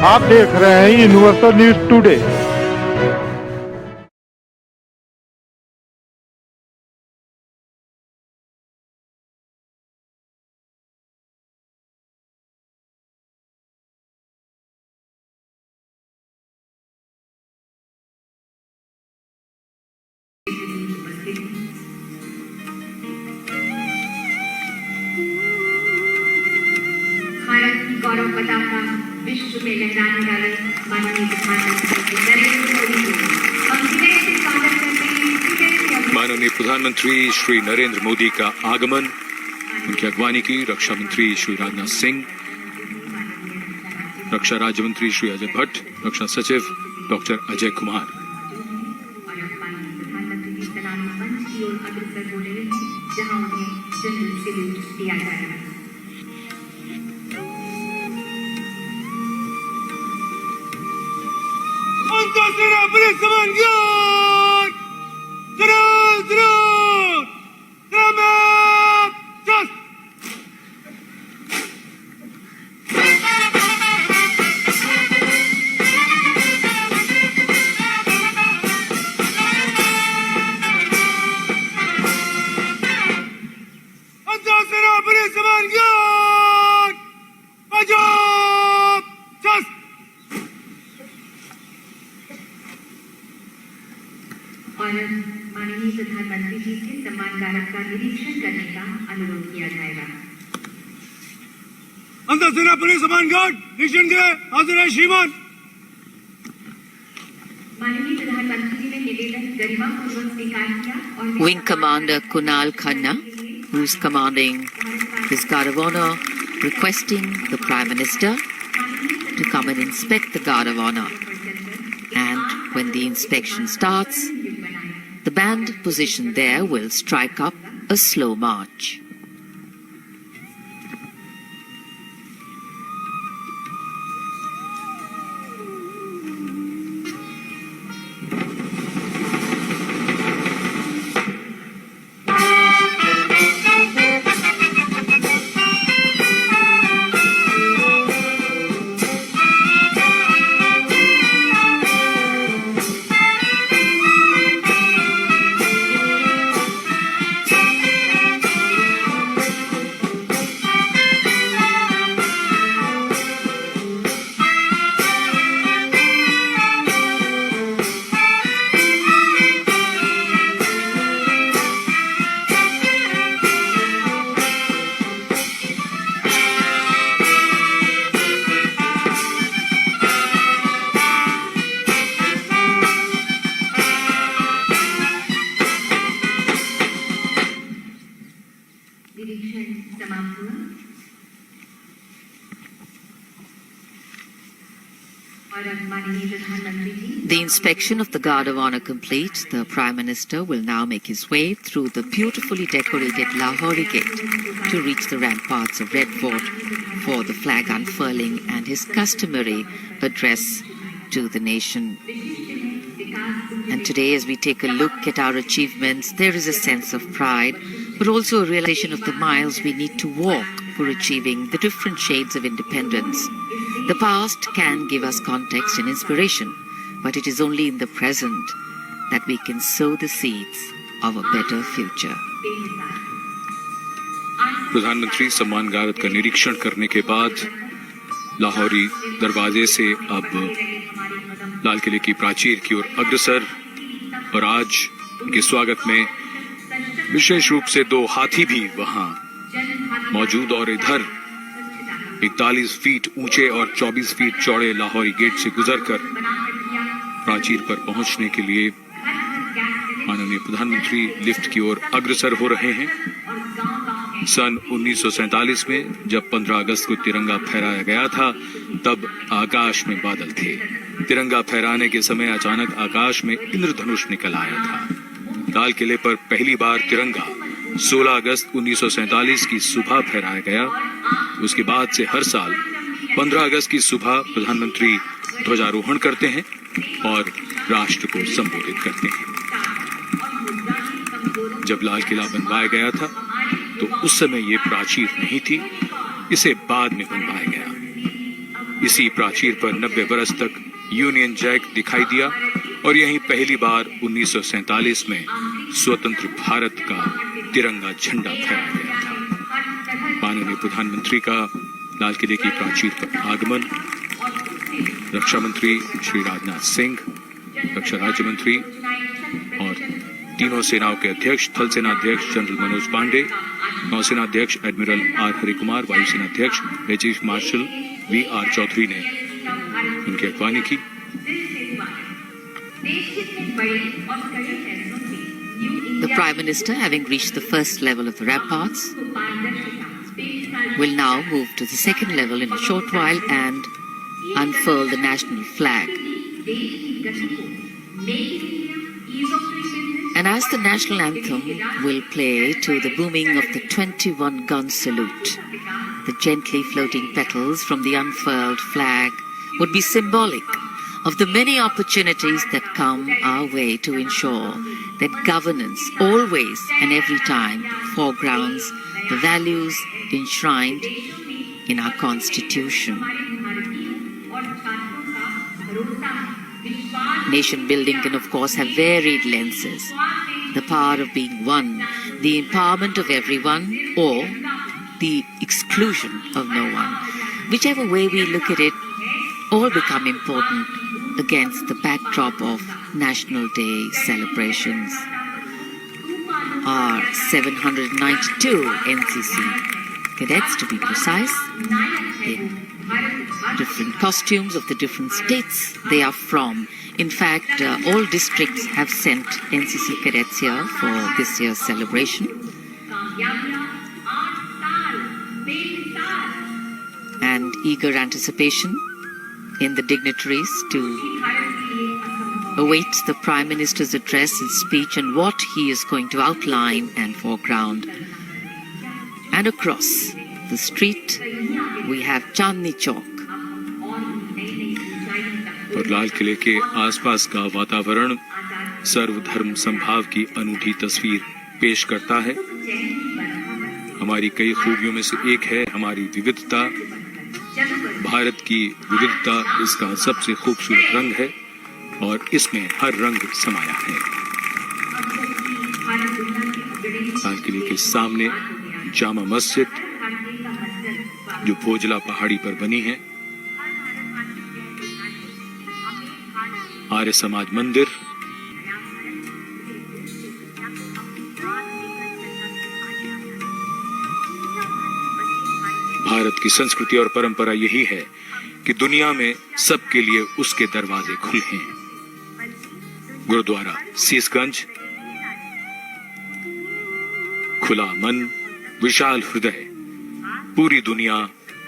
आप देख रहे हैं यूनिवर्सल न्यूज टुडे। भारत की गौरव पताका विश्व में लहराने वाले माननीय प्रधानमंत्री नरेंद्र मोदी जी हम विनय से स्वागत करते हैं। माननीय प्रधानमंत्री श्री नरेंद्र मोदी का आगमन, उनकी अगवानी की रक्षा मंत्री श्री राजनाथ सिंह, रक्षा राज्य मंत्री श्री अजय भट्ट, रक्षा सचिव डॉक्टर अजय कुमार। और अब माननीय प्रधानमंत्री जी सलामी मंच की ओर अग्रसर हो रहे हैं, जहां उन्हें जनरल सैल्यूट दिया जाएगा। और माननीय प्रधानमंत्री जी से सम्मान कारक का निरीक्षण करने का अनुरोध किया जाएगा। अंतरसेना पुलिस सम्मान गार्ड निरीक्षण के लिए हाजिर है श्रीमान। माननीय प्रधानमंत्री जी ने निवेदन गरिमापूर्वक स्वीकार किया और Wing Commander Kunal Khanna, who is commanding this Guard of Honor, requesting the Prime Minister to come and inspect the Guard of Honor. And when the inspection starts, the band positioned there will strike up a slow march. निरीक्षण समाप्त हुआ और अब माननीय प्रधानमंत्री जी The inspection of the Guard of Honor complete, the Prime Minister will now make his way through the beautifully decorated Lahori Gate to reach the ramparts of Red Fort for the flag unfurling and his customary address to the nation. And today, as we take a look at our achievements, there is a sense of pride, but also a realization of the miles we need to walk for achieving the different shades of independence. The past can give us context and inspiration, but it is only in the present that we can sow the seeds of a better future. प्रधानमंत्री सम्मान गारद का निरीक्षण करने के बाद लाहौरी दरवाजे से अब लाल किले की प्राचीर की ओर अग्रसर, और आज उनके स्वागत में विशेष रूप से 2 हाथी भी वहां मौजूद, और इधर 41 फीट ऊंचे और 24 फीट चौड़े लाहौरी गेट से गुजरकर प्राचीर पर पहुंचने के लिए माननीय प्रधानमंत्री लिफ्ट की ओर अग्रसर हो रहे हैं। सन 1947 में जब 15 अगस्त को तिरंगा फहराया गया था, तब आकाश में बादल थे। तिरंगा फहराने के समय अचानक आकाश में इंद्रधनुष निकल आया था। लाल किले पर पहली बार तिरंगा 16 अगस्त 1947 की सुबह फहराया गया। उसके बाद से हर साल 15 अगस्त की सुबह प्रधानमंत्री ध्वजारोहण करते हैं और राष्ट्र को संबोधित करते हैं। जब लाल किला बनवाया गया था तो उस समय ये प्राचीर नहीं थी, इसे बाद में बनवाया गया। इसी प्राचीर पर 90 बरस तक यूनियन जैक दिखाई दिया और यहीं पहली बार 1947 में स्वतंत्र भारत का तिरंगा झंडा फहराया गया था। माननीय प्रधानमंत्री का लाल किले की प्राचीर पर आगमन, रक्षा मंत्री श्री राजनाथ सिंह, रक्षा राज्य मंत्री और तीनों सेनाओं के अध्यक्ष, थल सेना अध्यक्ष जनरल मनोज पांडे, नौसेना अध्यक्ष एडमिरल आर हरिकुमार, वायुसेना अध्यक्ष एयर चीफ मार्शल वी.आर. चौधरी ने उनकी अगवानी की। The Prime Minister, having reached the first level of the ramparts, will now move to the second level in a short while and unfurl the national flag. And as the national anthem will play to the booming of the 21-gun salute, the gently floating petals from the unfurled flag would be symbolic of the many opportunities that come our way to ensure that governance always and every time foregrounds the values enshrined in our Constitution. Nation building can of course have varied lenses. The power of being one, the empowerment of everyone, or the exclusion of no one. Whichever way we look at it, all become important against the backdrop of National Day celebrations. Our 792 NCC cadets, to be precise, in different costumes of the different states they are from. In fact, all districts have sent NCC cadets here for this year's celebration. And eager anticipation in the dignitaries to await the Prime Minister's address and speech and what he is going to outline and foreground. And across the street, we have Chandni Chowk. और लाल किले के आसपास का वातावरण सर्वधर्म संभाव की अनूठी तस्वीर पेश करता है। हमारी कई खूबियों में से एक है हमारी विविधता। भारत की विविधता इसका सबसे खूबसूरत रंग है और इसमें हर रंग समाया है। लाल किले के सामने जामा मस्जिद जो भोजला पहाड़ी पर बनी है, आर्य समाज मंदिर, भारत की संस्कृति और परंपरा यही है कि दुनिया में सबके लिए उसके दरवाजे खुले हैं। गुरुद्वारा सीसगंज, खुला मन, विशाल हृदय, पूरी दुनिया,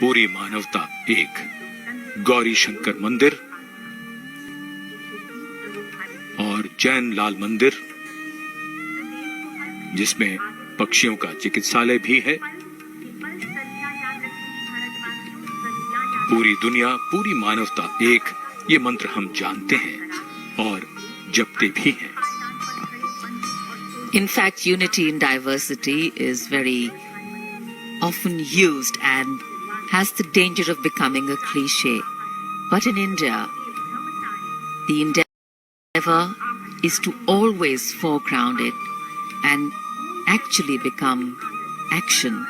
पूरी मानवता एक। गौरी शंकर मंदिर और जैन लाल मंदिर जिसमें पक्षियों का चिकित्सालय भी है। पूरी दुनिया, पूरी मानवता एक, ये मंत्र हम जानते हैं और जपते भी हैं। In fact, unity in diversity is very often used and has the danger of becoming a cliche. But in India, the endeavor is to always foreground it and actually become action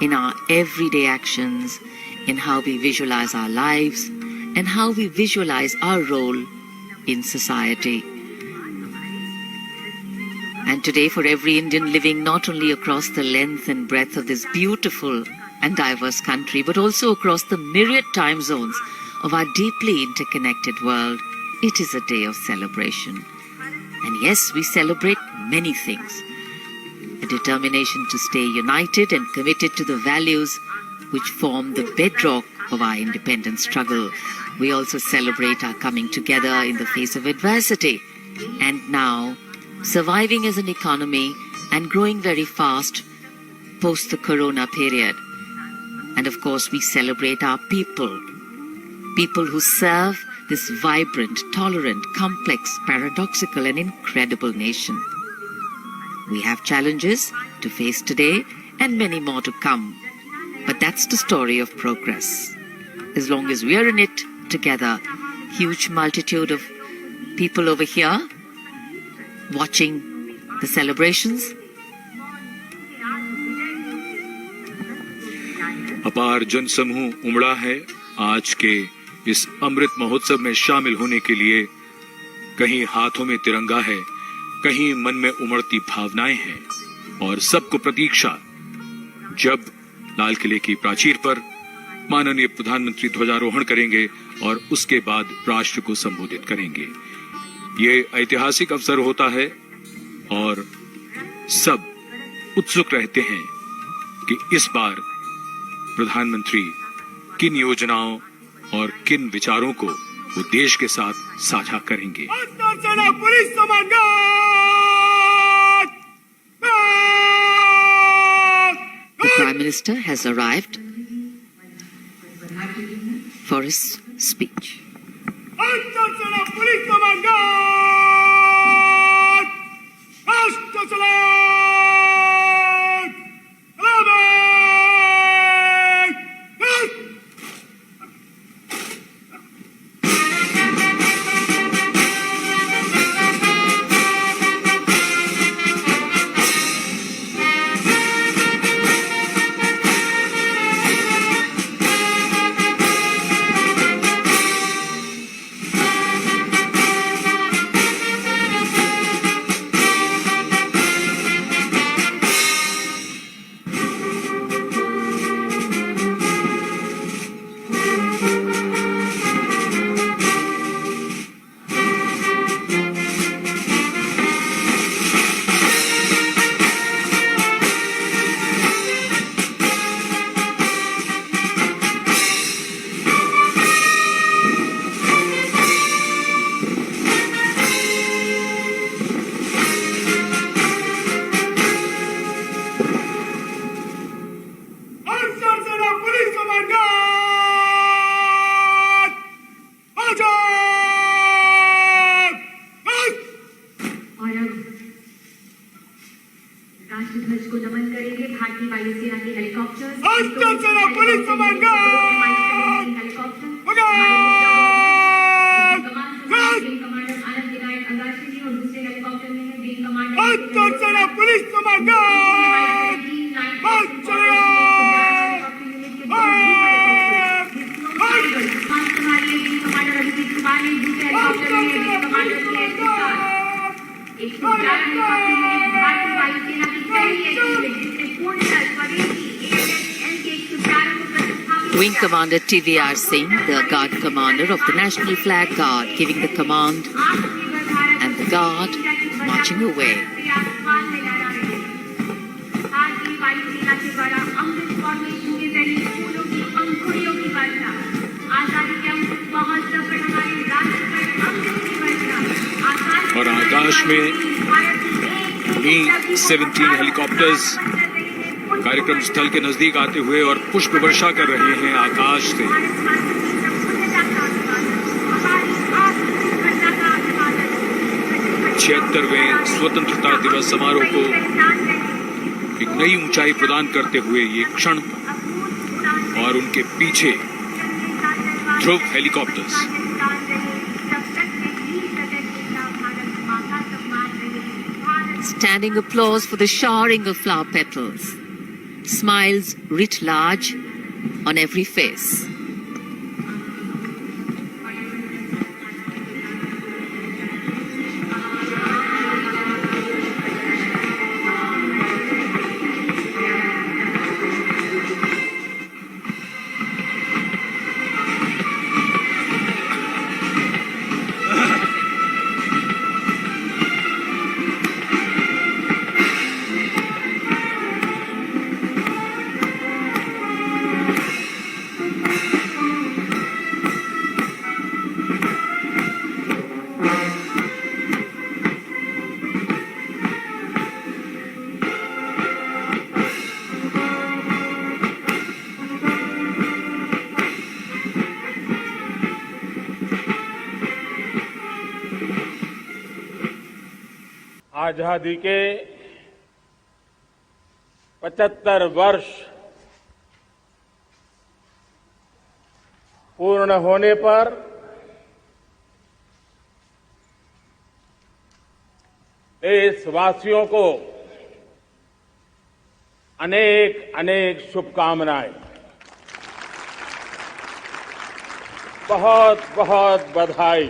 in our everyday actions, in how we visualize our lives and how we visualize our role in society. And today, for every Indian living not only across the length and breadth of this beautiful and diverse country, but also across the myriad time zones of our deeply interconnected world, it is a day of celebration. And yes, we celebrate many things. A determination to stay united and committed to the values which form the bedrock of our independence struggle. We also celebrate our coming together in the face of adversity. And now, surviving as an economy and growing very fast post the corona period. And of course, we celebrate our people. People who serve this vibrant, tolerant, complex, paradoxical and incredible nation. We have challenges to face today and many more to come. But that's the story of progress. as long as we are in it together. Huge multitude of people over here watching the celebrations. अपार जनसमूह उमड़ा है आज के इस अमृत महोत्सव में शामिल होने के लिए। कहीं हाथों में तिरंगा है, कहीं मन में उमड़ती भावनाएं हैं और सबको प्रतीक्षा जब लाल किले की प्राचीर पर माननीय प्रधानमंत्री ध्वजारोहण करेंगे और उसके बाद राष्ट्र को संबोधित करेंगे। ये ऐतिहासिक अवसर होता है और सब उत्सुक रहते हैं कि इस बार प्रधानमंत्री किन योजनाओं और किन विचारों को वो देश के साथ साझा करेंगे। The Prime Minister has arrived for his speech. राष्ट्रध्वज को नमन करेंगे। भारतीय वायुसेना के हेलीकॉप्टर कमांडर आनंद विनायक अंगाशी और दूसरे हेलीकॉप्टर में है विंग कमांडर अभिजीत कुमार ने दूसरे हेलीकॉप्टर में विंग कमांडर भारतीय वायुसेना की पहली टीम जिसने पूर्णतः स्वदेशी AFSL के 104 को प्रतिस्थापित Wing Commander TVR Singh, the Guard Commander of the National Flag Guard, giving the command, and the Guard marching away. भारतीय वायुसेना के द्वारा अमृत फॉर्मेशन के जरिए फूलों की पंखुड़ियों की वर्षा, आजादी के अमृत महोत्सव पर हमारे राष्ट्र पर अमृत की वर्षा, और आकाश में Mi-17 हेलीकॉप्टर्स कार्यक्रम स्थल के नजदीक आते हुए और पुष्प वर्षा कर रहे हैं आकाश से। 76वें स्वतंत्रता दिवस समारोह को एक नई ऊंचाई प्रदान करते हुए ये क्षण और उनके पीछे ध्रुव helicopters. Standing applause for the showering of flower petals. Smiles writ large on every face. आजादी के 75 वर्ष पूर्ण होने पर देशवासियों को अनेक अनेक शुभकामनाएं, बहुत बहुत बधाई।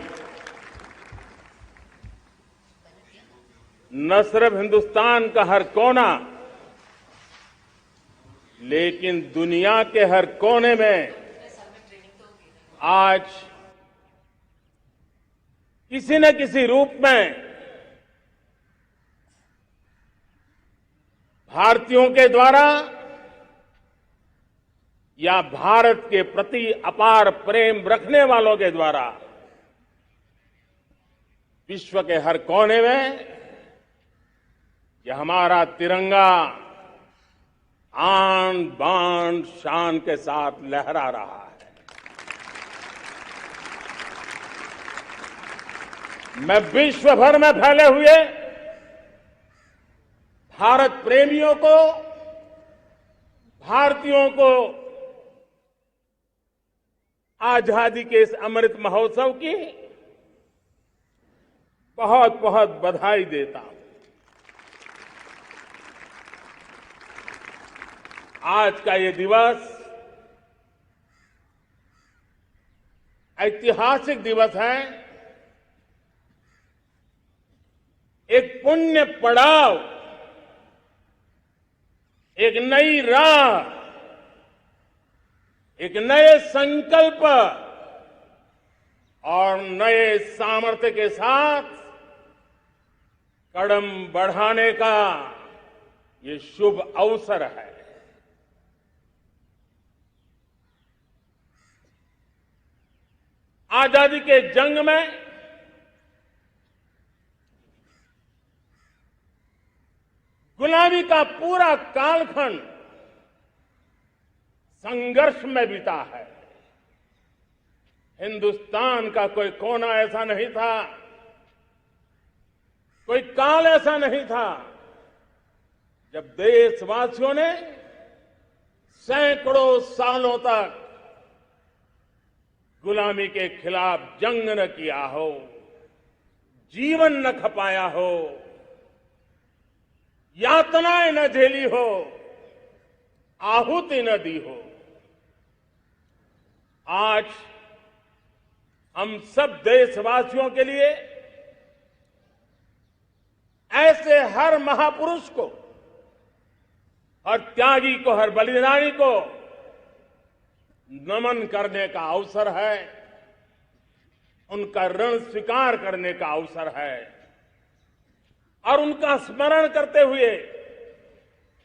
न सिर्फ हिंदुस्तान का हर कोना, लेकिन दुनिया के हर कोने में आज किसी न किसी रूप में भारतीयों के द्वारा या भारत के प्रति अपार प्रेम रखने वालों के द्वारा विश्व के हर कोने में यह हमारा तिरंगा आन बान शान के साथ लहरा रहा है। मैं विश्व भर में फैले हुए भारत प्रेमियों को, भारतीयों को आजादी के इस अमृत महोत्सव की बहुत बहुत बधाई देता हूं। आज का ये दिवस ऐतिहासिक दिवस है। एक पुण्य पड़ाव, एक नई राह, एक नए संकल्प और नए सामर्थ्य के साथ कदम बढ़ाने का ये शुभ अवसर है। आजादी के जंग में गुलामी का पूरा कालखंड संघर्ष में बीता है। हिंदुस्तान का कोई कोना ऐसा नहीं था, कोई काल ऐसा नहीं था जब देशवासियों ने सैकड़ों सालों तक गुलामी के खिलाफ जंग न किया हो, जीवन न खपाया हो, यातनाएं न झेली हो, आहुति न दी हो। आज हम सब देशवासियों के लिए ऐसे हर महापुरुष को, हर त्यागी को, हर बलिदानी को नमन करने का अवसर है, उनका ऋण स्वीकार करने का अवसर है और उनका स्मरण करते हुए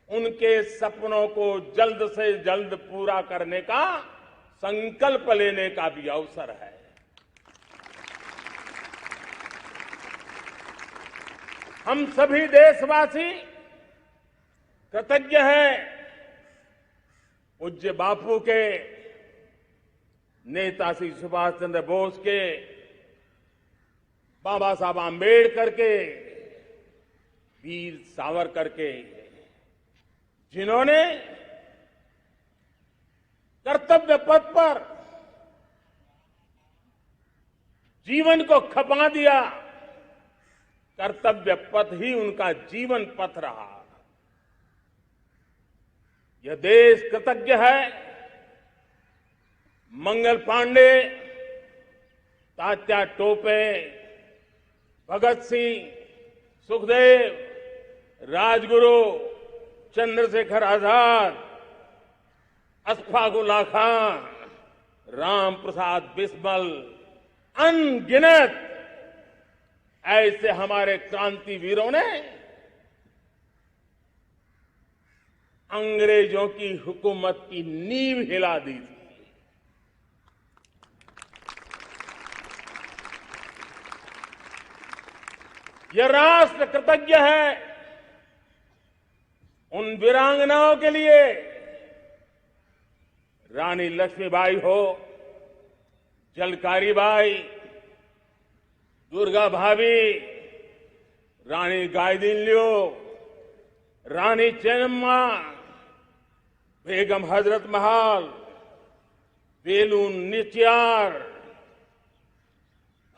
उनके सपनों को जल्द से जल्द पूरा करने का संकल्प लेने का भी अवसर है। हम सभी देशवासी कृतज्ञ हैं पूज्य बापू के, नेता श्री सुभाष चंद्र बोस के, बाबा साहब आंबेडकर के, वीर सावरकर के, जिन्होंने कर्तव्य पथ पर जीवन को खपा दिया। कर्तव्य पथ ही उनका जीवन पथ रहा। यह देश कृतज्ञ है मंगल पांडे, तात्या टोपे, भगत सिंह, सुखदेव, राजगुरु, चंद्रशेखर आजाद, अशफाक उल्लाह खान, राम प्रसाद बिस्मिल, अनगिनत ऐसे हमारे क्रांतिवीरों ने अंग्रेजों की हुकूमत की नींव हिला दी थी। यह राष्ट्र कृतज्ञ है उन वीरांगनाओं के लिए, रानी लक्ष्मीबाई हो, झलकारी बाई, दुर्गा भाभी, रानी गायदिन्लियो, रानी चेन्नम्मा, बेगम हजरत महल, बेलून निचियार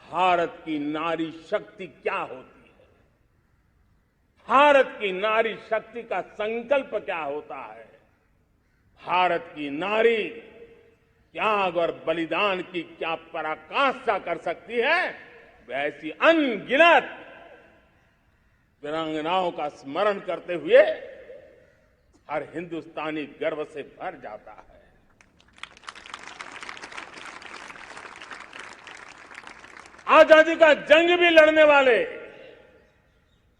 भारत की नारी शक्ति क्या होती है, भारत की नारी शक्ति का संकल्प क्या होता है, भारत की नारी त्याग और बलिदान की क्या पराकाष्ठा कर सकती है, वैसी अनगिनत वीरांगनाओं का स्मरण करते हुए हर हिंदुस्तानी गर्व से भर जाता है। आजादी का जंग भी लड़ने वाले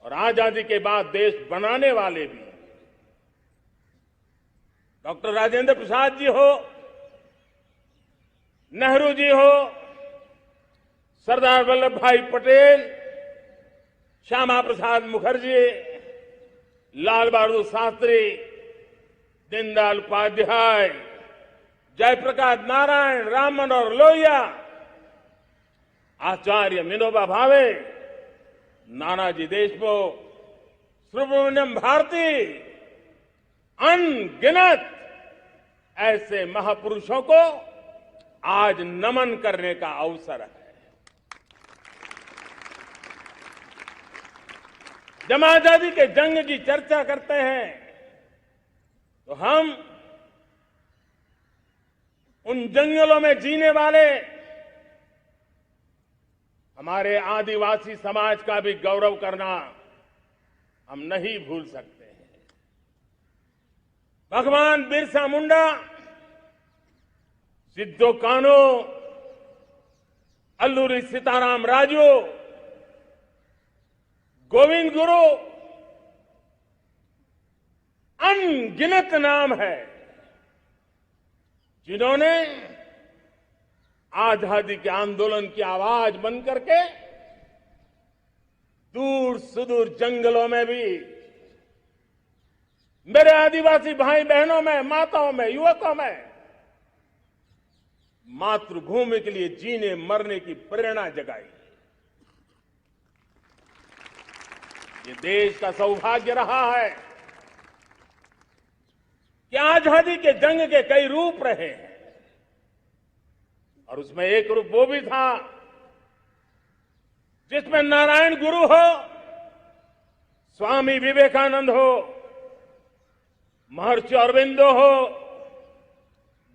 और आजादी के बाद देश बनाने वाले भी डॉक्टर राजेंद्र प्रसाद जी हो, नेहरू जी हो, सरदार वल्लभ भाई पटेल, श्यामा प्रसाद मुखर्जी, लाल बहादुर शास्त्री, दीनदयाल उपाध्याय, जयप्रकाश नारायण, राम मनोहर लोहिया, आचार्य विनोबा भावे, नानाजी देशमुख, सुब्रमण्यम भारती, अनगिनत ऐसे महापुरुषों को आज नमन करने का अवसर है। जब आजादी के जंग की चर्चा करते हैं तो हम उन जंगलों में जीने वाले हमारे आदिवासी समाज का भी गौरव करना हम नहीं भूल सकते हैं। भगवान बिरसा मुंडा, सिद्धो कान्हू, अल्लूरी सीताराम राजू, गोविंद गुरु, अनगिनत नाम है जिन्होंने आजादी के आंदोलन की आवाज बन करके दूर सुदूर जंगलों में भी मेरे आदिवासी भाई बहनों में, माताओं में, युवकों में मातृभूमि के लिए जीने मरने की प्रेरणा जगाई। ये देश का सौभाग्य रहा है कि आजादी के जंग के कई रूप रहे हैं और उसमें एक रूप वो भी था जिसमें नारायण गुरु हो, स्वामी विवेकानंद हो, महर्षि अरविंदो हो,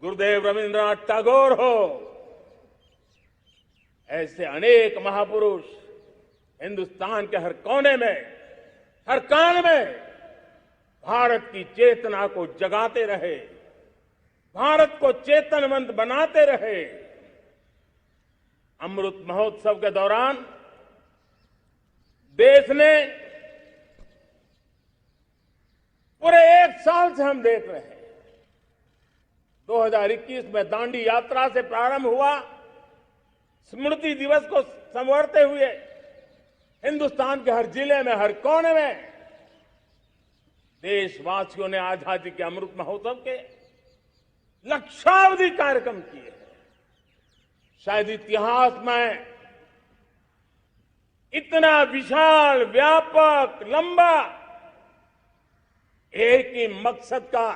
गुरुदेव रविंद्रनाथ टैगोर हो, ऐसे अनेक महापुरुष हिंदुस्तान के हर कोने में, हर कान में भारत की चेतना को जगाते रहे, भारत को चेतनवंत बनाते रहे। अमृत महोत्सव के दौरान देश ने पूरे एक साल से हम देख रहे हैं 2021 में दांडी यात्रा से प्रारंभ हुआ, स्मृति दिवस को संवरते हुए हिंदुस्तान के हर जिले में, हर कोने में देशवासियों ने आजादी के अमृत महोत्सव के लक्षावधि कार्यक्रम किए। शायद इतिहास में इतना विशाल, व्यापक, लंबा एक ही मकसद का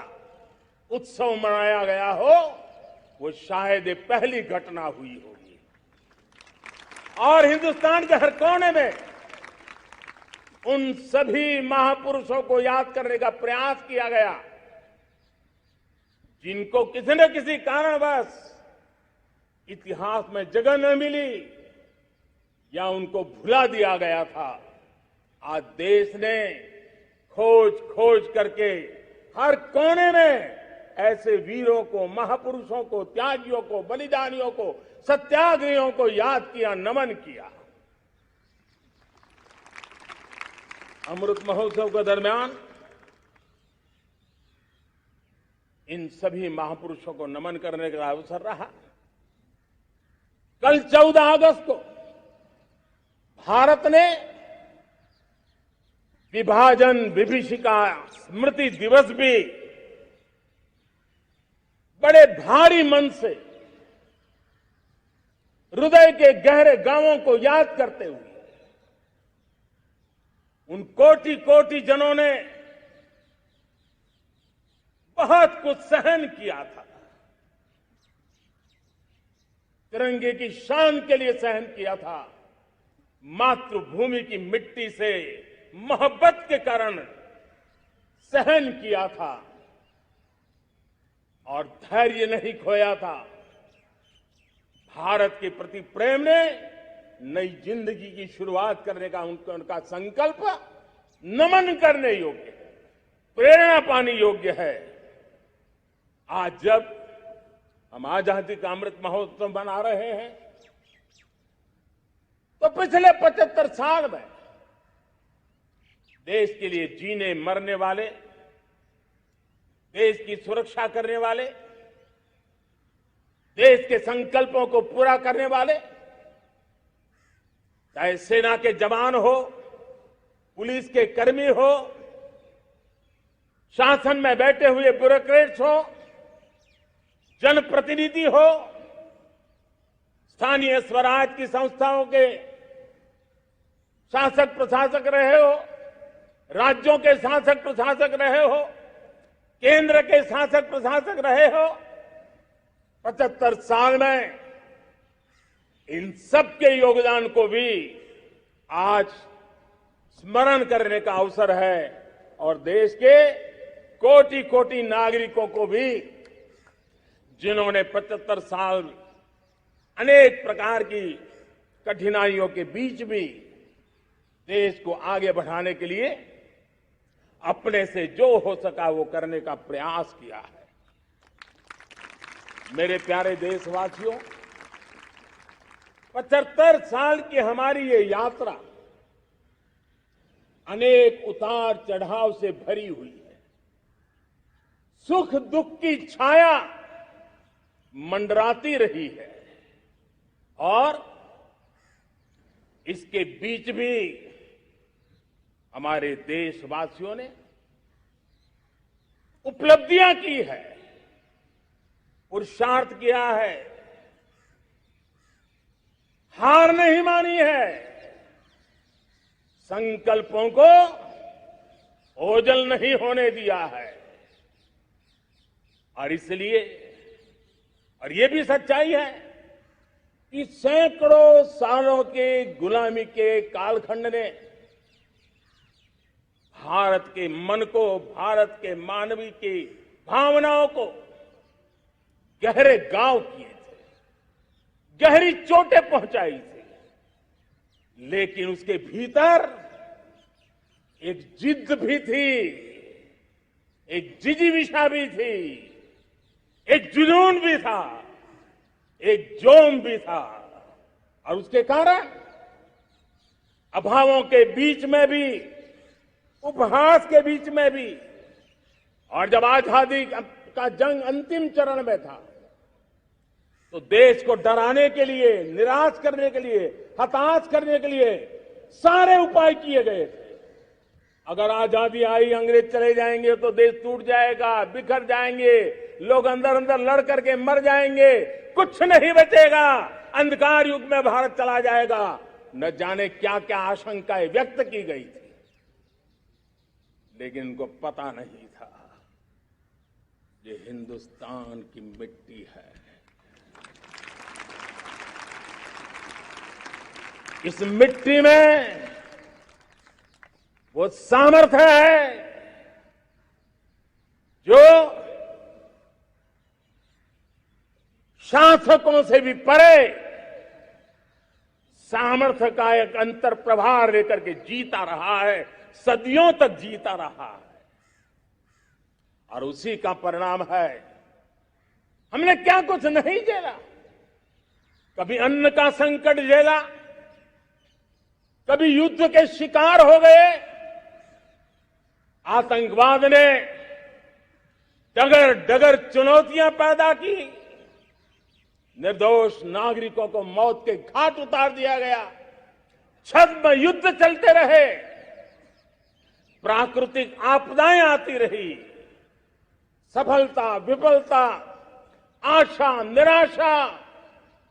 उत्सव मनाया गया हो, वो शायद ये पहली घटना हुई होगी। और हिंदुस्तान के हर कोने में उन सभी महापुरुषों को याद करने का प्रयास किया गया जिनको किसी न किसी कारणवश इतिहास में जगह न मिली या उनको भुला दिया गया था। आज देश ने खोज करके हर कोने में ऐसे वीरों को, महापुरुषों को, त्यागियों को, बलिदानियों को, सत्याग्रहियों को याद किया, नमन किया। अमृत महोत्सव के दरमियान इन सभी महापुरुषों को नमन करने का अवसर रहा। कल 14 अगस्त को भारत ने विभाजन विभीषिका स्मृति दिवस भी बड़े भारी मन से हृदय के गहरे गांवों को याद करते हुए उन कोटि कोटि जनों ने बहुत कुछ सहन किया था, तिरंगे की शान के लिए सहन किया था, मातृभूमि की मिट्टी से मोहब्बत के कारण सहन किया था और धैर्य नहीं खोया था। भारत के प्रति प्रेम ने नई जिंदगी की शुरुआत करने का उनका संकल्प नमन करने योग्य है, प्रेरणा पाने योग्य है। आज जब हम आजादी का अमृत महोत्सव मना रहे हैं तो पिछले 75 साल में देश के लिए जीने मरने वाले, देश की सुरक्षा करने वाले, देश के संकल्पों को पूरा करने वाले, चाहे सेना के जवान हो, पुलिस के कर्मी हो, शासन में बैठे हुए ब्यूरोक्रेट्स हो, जनप्रतिनिधि हो, स्थानीय स्वराज की संस्थाओं के शासक प्रशासक रहे हो, राज्यों के शासक प्रशासक रहे हो, केंद्र के शासक प्रशासक रहे हो, 75 साल में इन सबके योगदान को भी आज स्मरण करने का अवसर है और देश के कोटि कोटि नागरिकों को भी, जिन्होंने 75 साल अनेक प्रकार की कठिनाइयों के बीच भी देश को आगे बढ़ाने के लिए अपने से जो हो सका वो करने का प्रयास किया है। मेरे प्यारे देशवासियों, 75 साल की हमारी ये यात्रा अनेक उतार चढ़ाव से भरी हुई है। सुख दुख की छाया मंडराती रही है और इसके बीच भी हमारे देशवासियों ने उपलब्धियां की है, पुरुषार्थ किया है, हार नहीं मानी है, संकल्पों को ओझल नहीं होने दिया है। और इसलिए, और ये भी सच्चाई है कि सैकड़ों सालों के गुलामी के कालखंड ने भारत के मन को, भारत के मानवीय की भावनाओं को गहरे घाव किए थे, गहरी चोटें पहुंचाई थी, लेकिन उसके भीतर एक जिद भी थी, एक जिजीविषा भी थी, एक जुनून भी था, एक जोम भी था। और उसके कारण अभावों के बीच में भी, उपहास के बीच में भी, और जब आजादी का जंग अंतिम चरण में था तो देश को डराने के लिए, निराश करने के लिए, हताश करने के लिए सारे उपाय किए गए थे। अगर आजादी आई, अंग्रेज चले जाएंगे तो देश टूट जाएगा, बिखर जाएंगे, लोग अंदर अंदर लड़ करके मर जाएंगे, कुछ नहीं बचेगा, अंधकार युग में भारत चला जाएगा। न जाने क्या क्या आशंकाएं व्यक्त की गई थी, लेकिन उनको पता नहीं था ये हिंदुस्तान की मिट्टी है। इस मिट्टी में वो सामर्थ्य है जो शासकों से भी परे सामर्थ्य का एक अंतर प्रभार लेकर के जीता रहा है, सदियों तक जीता रहा है। और उसी का परिणाम है, हमने क्या कुछ नहीं झेला। कभी अन्न का संकट झेला, कभी युद्ध के शिकार हो गए, आतंकवाद ने डगर डगर चुनौतियां पैदा की, निर्दोष नागरिकों को मौत के घाट उतार दिया गया, छद्म युद्ध चलते रहे, प्राकृतिक आपदाएं आती रही, सफलता विफलता, आशा निराशा,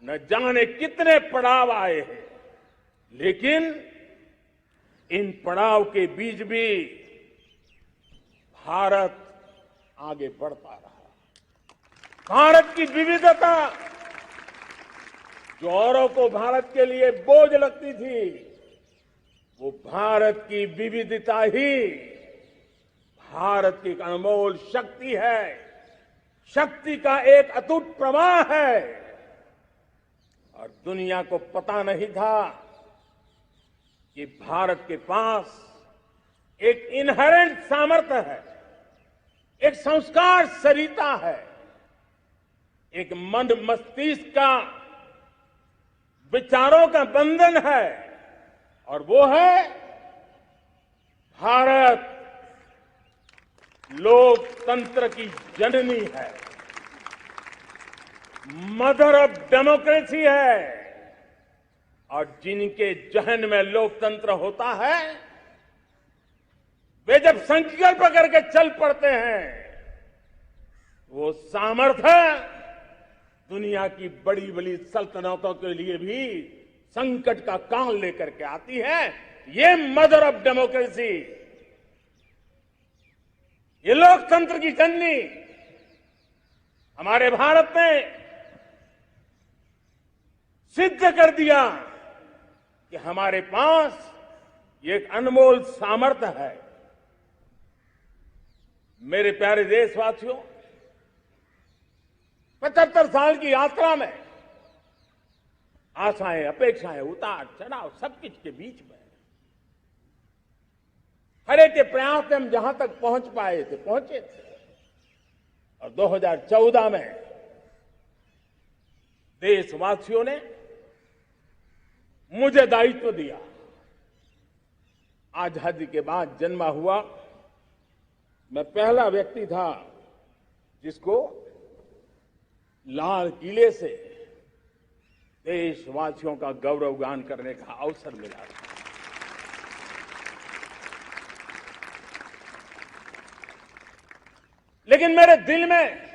न जाने कितने पड़ाव आए हैं। लेकिन इन पड़ाव के बीच भी भारत आगे बढ़ता रहा। भारत की विविधता जो औरों को भारत के लिए बोझ लगती थी, वो भारत की विविधता ही भारत की एक अनमोल शक्ति है, शक्ति का एक अटूट प्रवाह है। और दुनिया को पता नहीं था कि भारत के पास एक इनहेरेंट सामर्थ्य है, एक संस्कार सरिता है, एक मन मस्तिष्क का विचारों का बंधन है, और वो है भारत लोकतंत्र की जननी है, मदर ऑफ डेमोक्रेसी है। और जिनके जहन में लोकतंत्र होता है, वे जब संकल्प करके चल पड़ते हैं, वो सामर्थ्य दुनिया की बड़ी बड़ी सल्तनतों के लिए भी संकट का काल लेकर के आती है। ये मदर ऑफ डेमोक्रेसी, ये लोकतंत्र की जननी हमारे भारत ने सिद्ध कर दिया कि हमारे पास ये एक अनमोल सामर्थ्य है। मेरे प्यारे देशवासियों, 75 साल की यात्रा में आशाएं, अपेक्षाएं, उतार चढ़ाव सब कुछ के बीच में हर एक के प्रयास से हम जहां तक पहुंच पाए थे, पहुंचे थे। और 2014 में देशवासियों ने मुझे दायित्व दिया। आजादी के बाद जन्मा हुआ मैं पहला व्यक्ति था जिसको लाल किले से देशवासियों का गौरवगान करने का अवसर मिला था। लेकिन मेरे दिल में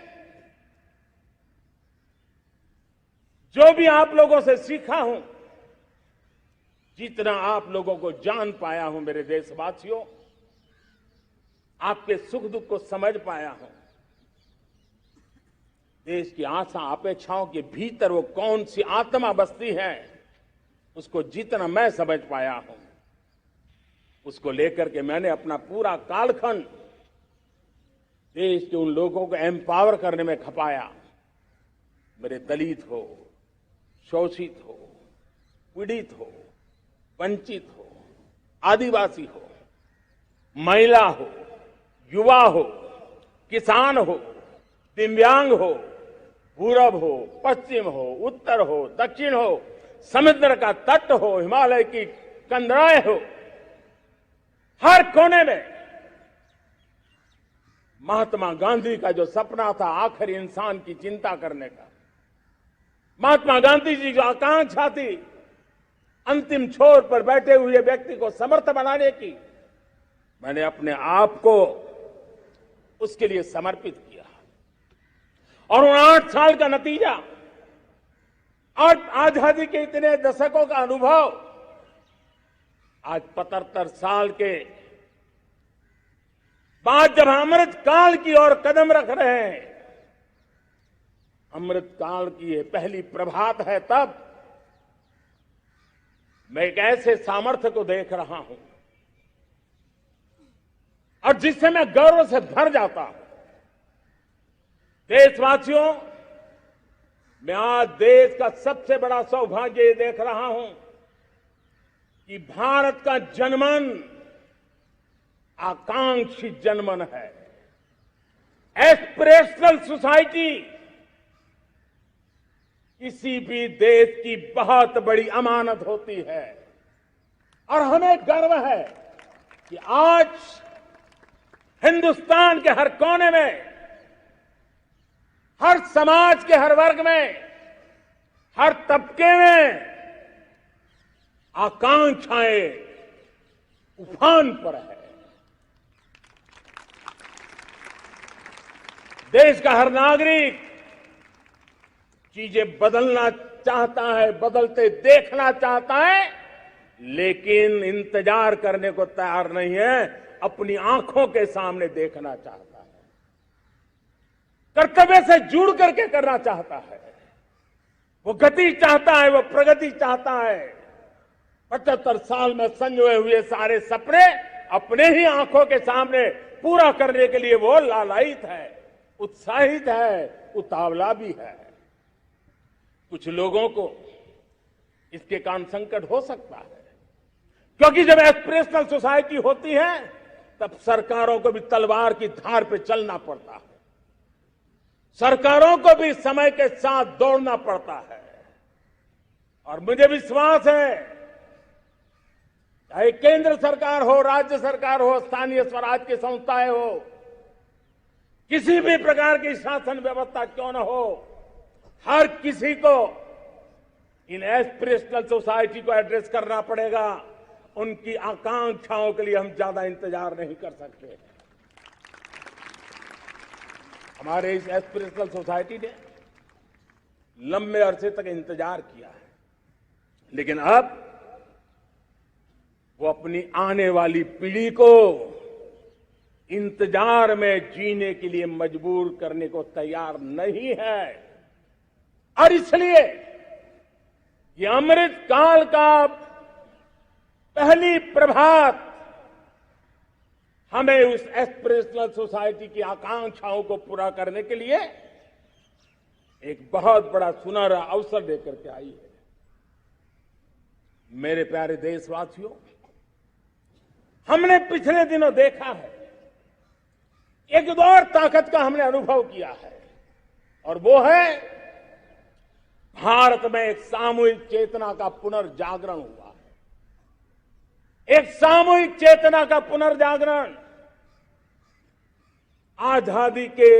जो भी आप लोगों से सीखा हूं, जितना आप लोगों को जान पाया हूं मेरे देशवासियों, आपके सुख दुख को समझ पाया हूं, देश की आशा अपेक्षाओं के भीतर वो कौन सी आत्मा बसती है, उसको जितना मैं समझ पाया हूं, उसको लेकर के मैंने अपना पूरा कालखंड देश के उन लोगों को एम्पावर करने में खपाया। मेरे दलित हो, शोषित हो, पीड़ित हो, वंचित हो, आदिवासी हो, महिला हो, युवा हो, किसान हो, दिव्यांग हो, पूरब हो, पश्चिम हो, उत्तर हो, दक्षिण हो, समुद्र का तट हो, हिमालय की कंदराएं हो, हर कोने में महात्मा गांधी का जो सपना था आखिरी इंसान की चिंता करने का, महात्मा गांधी जी जो आकांक्षा थी अंतिम छोर पर बैठे हुए व्यक्ति को समर्थ बनाने की, मैंने अपने आप को उसके लिए समर्पित किया। और उन 8 साल का नतीजा और आजादी के इतने दशकों का अनुभव आज 75 साल के बाद जब अमृत काल की ओर कदम रख रहे हैं, अमृत काल की ये पहली प्रभात है, तब मैं एक ऐसे सामर्थ्य को देख रहा हूं और जिससे मैं गौरव से भर जाता हूं। देशवासियों, मैं आज देश का सबसे बड़ा सौभाग्य ये देख रहा हूं कि भारत का जनमन आकांक्षी जनमन है, एस्पिरेशनल सोसाइटी किसी भी देश की बहुत बड़ी अमानत होती है। और हमें गर्व है कि आज हिंदुस्तान के हर कोने में, हर समाज के हर वर्ग में, हर तबके में आकांक्षाएं उफान पर है। देश का हर नागरिक चीजें बदलना चाहता है, बदलते देखना चाहता है, लेकिन इंतजार करने को तैयार नहीं है, अपनी आंखों के सामने देखना चाहता है, कर्तव्य से जुड़ करके करना चाहता है। वो गति चाहता है, वो प्रगति चाहता है। 75 साल में संजोए हुए सारे सपने अपने ही आंखों के सामने पूरा करने के लिए वो लालायित है, उत्साहित है, उतावला भी है। कुछ लोगों को इसके कारण संकट हो सकता है, क्योंकि जब एस्पिरेशनल सोसाइटी होती है तब सरकारों को भी तलवार की धार पे चलना पड़ता है, सरकारों को भी समय के साथ दौड़ना पड़ता है। और मुझे विश्वास है, चाहे केंद्र सरकार हो, राज्य सरकार हो, स्थानीय स्वराज की संस्थाएं हो, किसी भी प्रकार की शासन व्यवस्था क्यों न हो, हर किसी को इन एस्पिरेशनल सोसाइटी को एड्रेस करना पड़ेगा। उनकी आकांक्षाओं के लिए हम ज्यादा इंतजार नहीं कर सकते। हमारे इस एस्पिरेशनल सोसाइटी ने लंबे अरसे तक इंतजार किया है, लेकिन अब वो अपनी आने वाली पीढ़ी को इंतजार में जीने के लिए मजबूर करने को तैयार नहीं है। और इसलिए ये अमृत काल का पहली प्रभात हमें उस एस्पिरेशनल सोसाइटी की आकांक्षाओं को पूरा करने के लिए एक बहुत बड़ा सुनहरा अवसर देकर के आई है। मेरे प्यारे देशवासियों, हमने पिछले दिनों देखा है, एक और ताकत का हमने अनुभव किया है, और वो है भारत में एक सामूहिक चेतना का पुनर्जागरण हुआ है। एक सामूहिक चेतना का पुनर्जागरण। आजादी के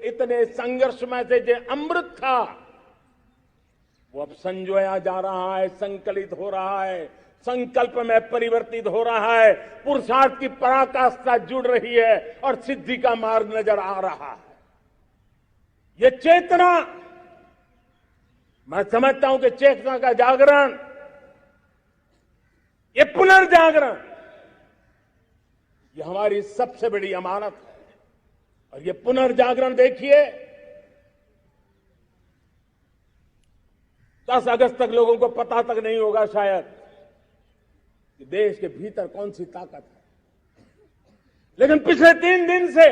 इतने संघर्ष में से जो अमृत था वो अब संजोया जा रहा है, संकलित हो रहा है, संकल्प में परिवर्तित हो रहा है, पुरुषार्थ की पराकाष्ठा जुड़ रही है और सिद्धि का मार्ग नजर आ रहा है। ये चेतना, मैं समझता हूं कि चेतना का जागरण, ये पुनर्जागरण, ये हमारी सबसे बड़ी अमानत है। और ये पुनर्जागरण देखिए, 10 अगस्त तक लोगों को पता तक नहीं होगा शायद कि देश के भीतर कौन सी ताकत है, लेकिन पिछले 3 दिन से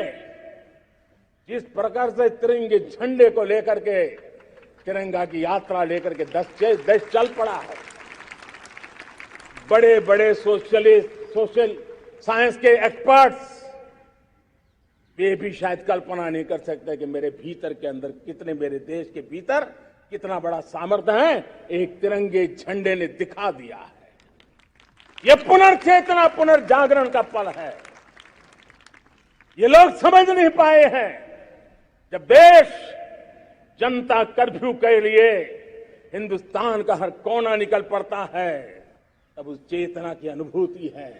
जिस प्रकार से तिरंगे झंडे को लेकर के, तिरंगा की यात्रा लेकर के देश चल पड़ा है। बड़े बड़े सोशल साइंस के एक्सपर्ट्स वे भी शायद कल्पना नहीं कर सकते कि मेरे भीतर के अंदर कितने, मेरे देश के भीतर कितना बड़ा सामर्थ्य है, एक तिरंगे झंडे ने दिखा दिया है। यह पुनर्चेतना, पुनर्जागरण का पल है। ये लोग समझ नहीं पाए हैं। जब देश जनता कर्फ्यू के लिए हिंदुस्तान का हर कोना निकल पड़ता है, तब उस चेतना की अनुभूति है।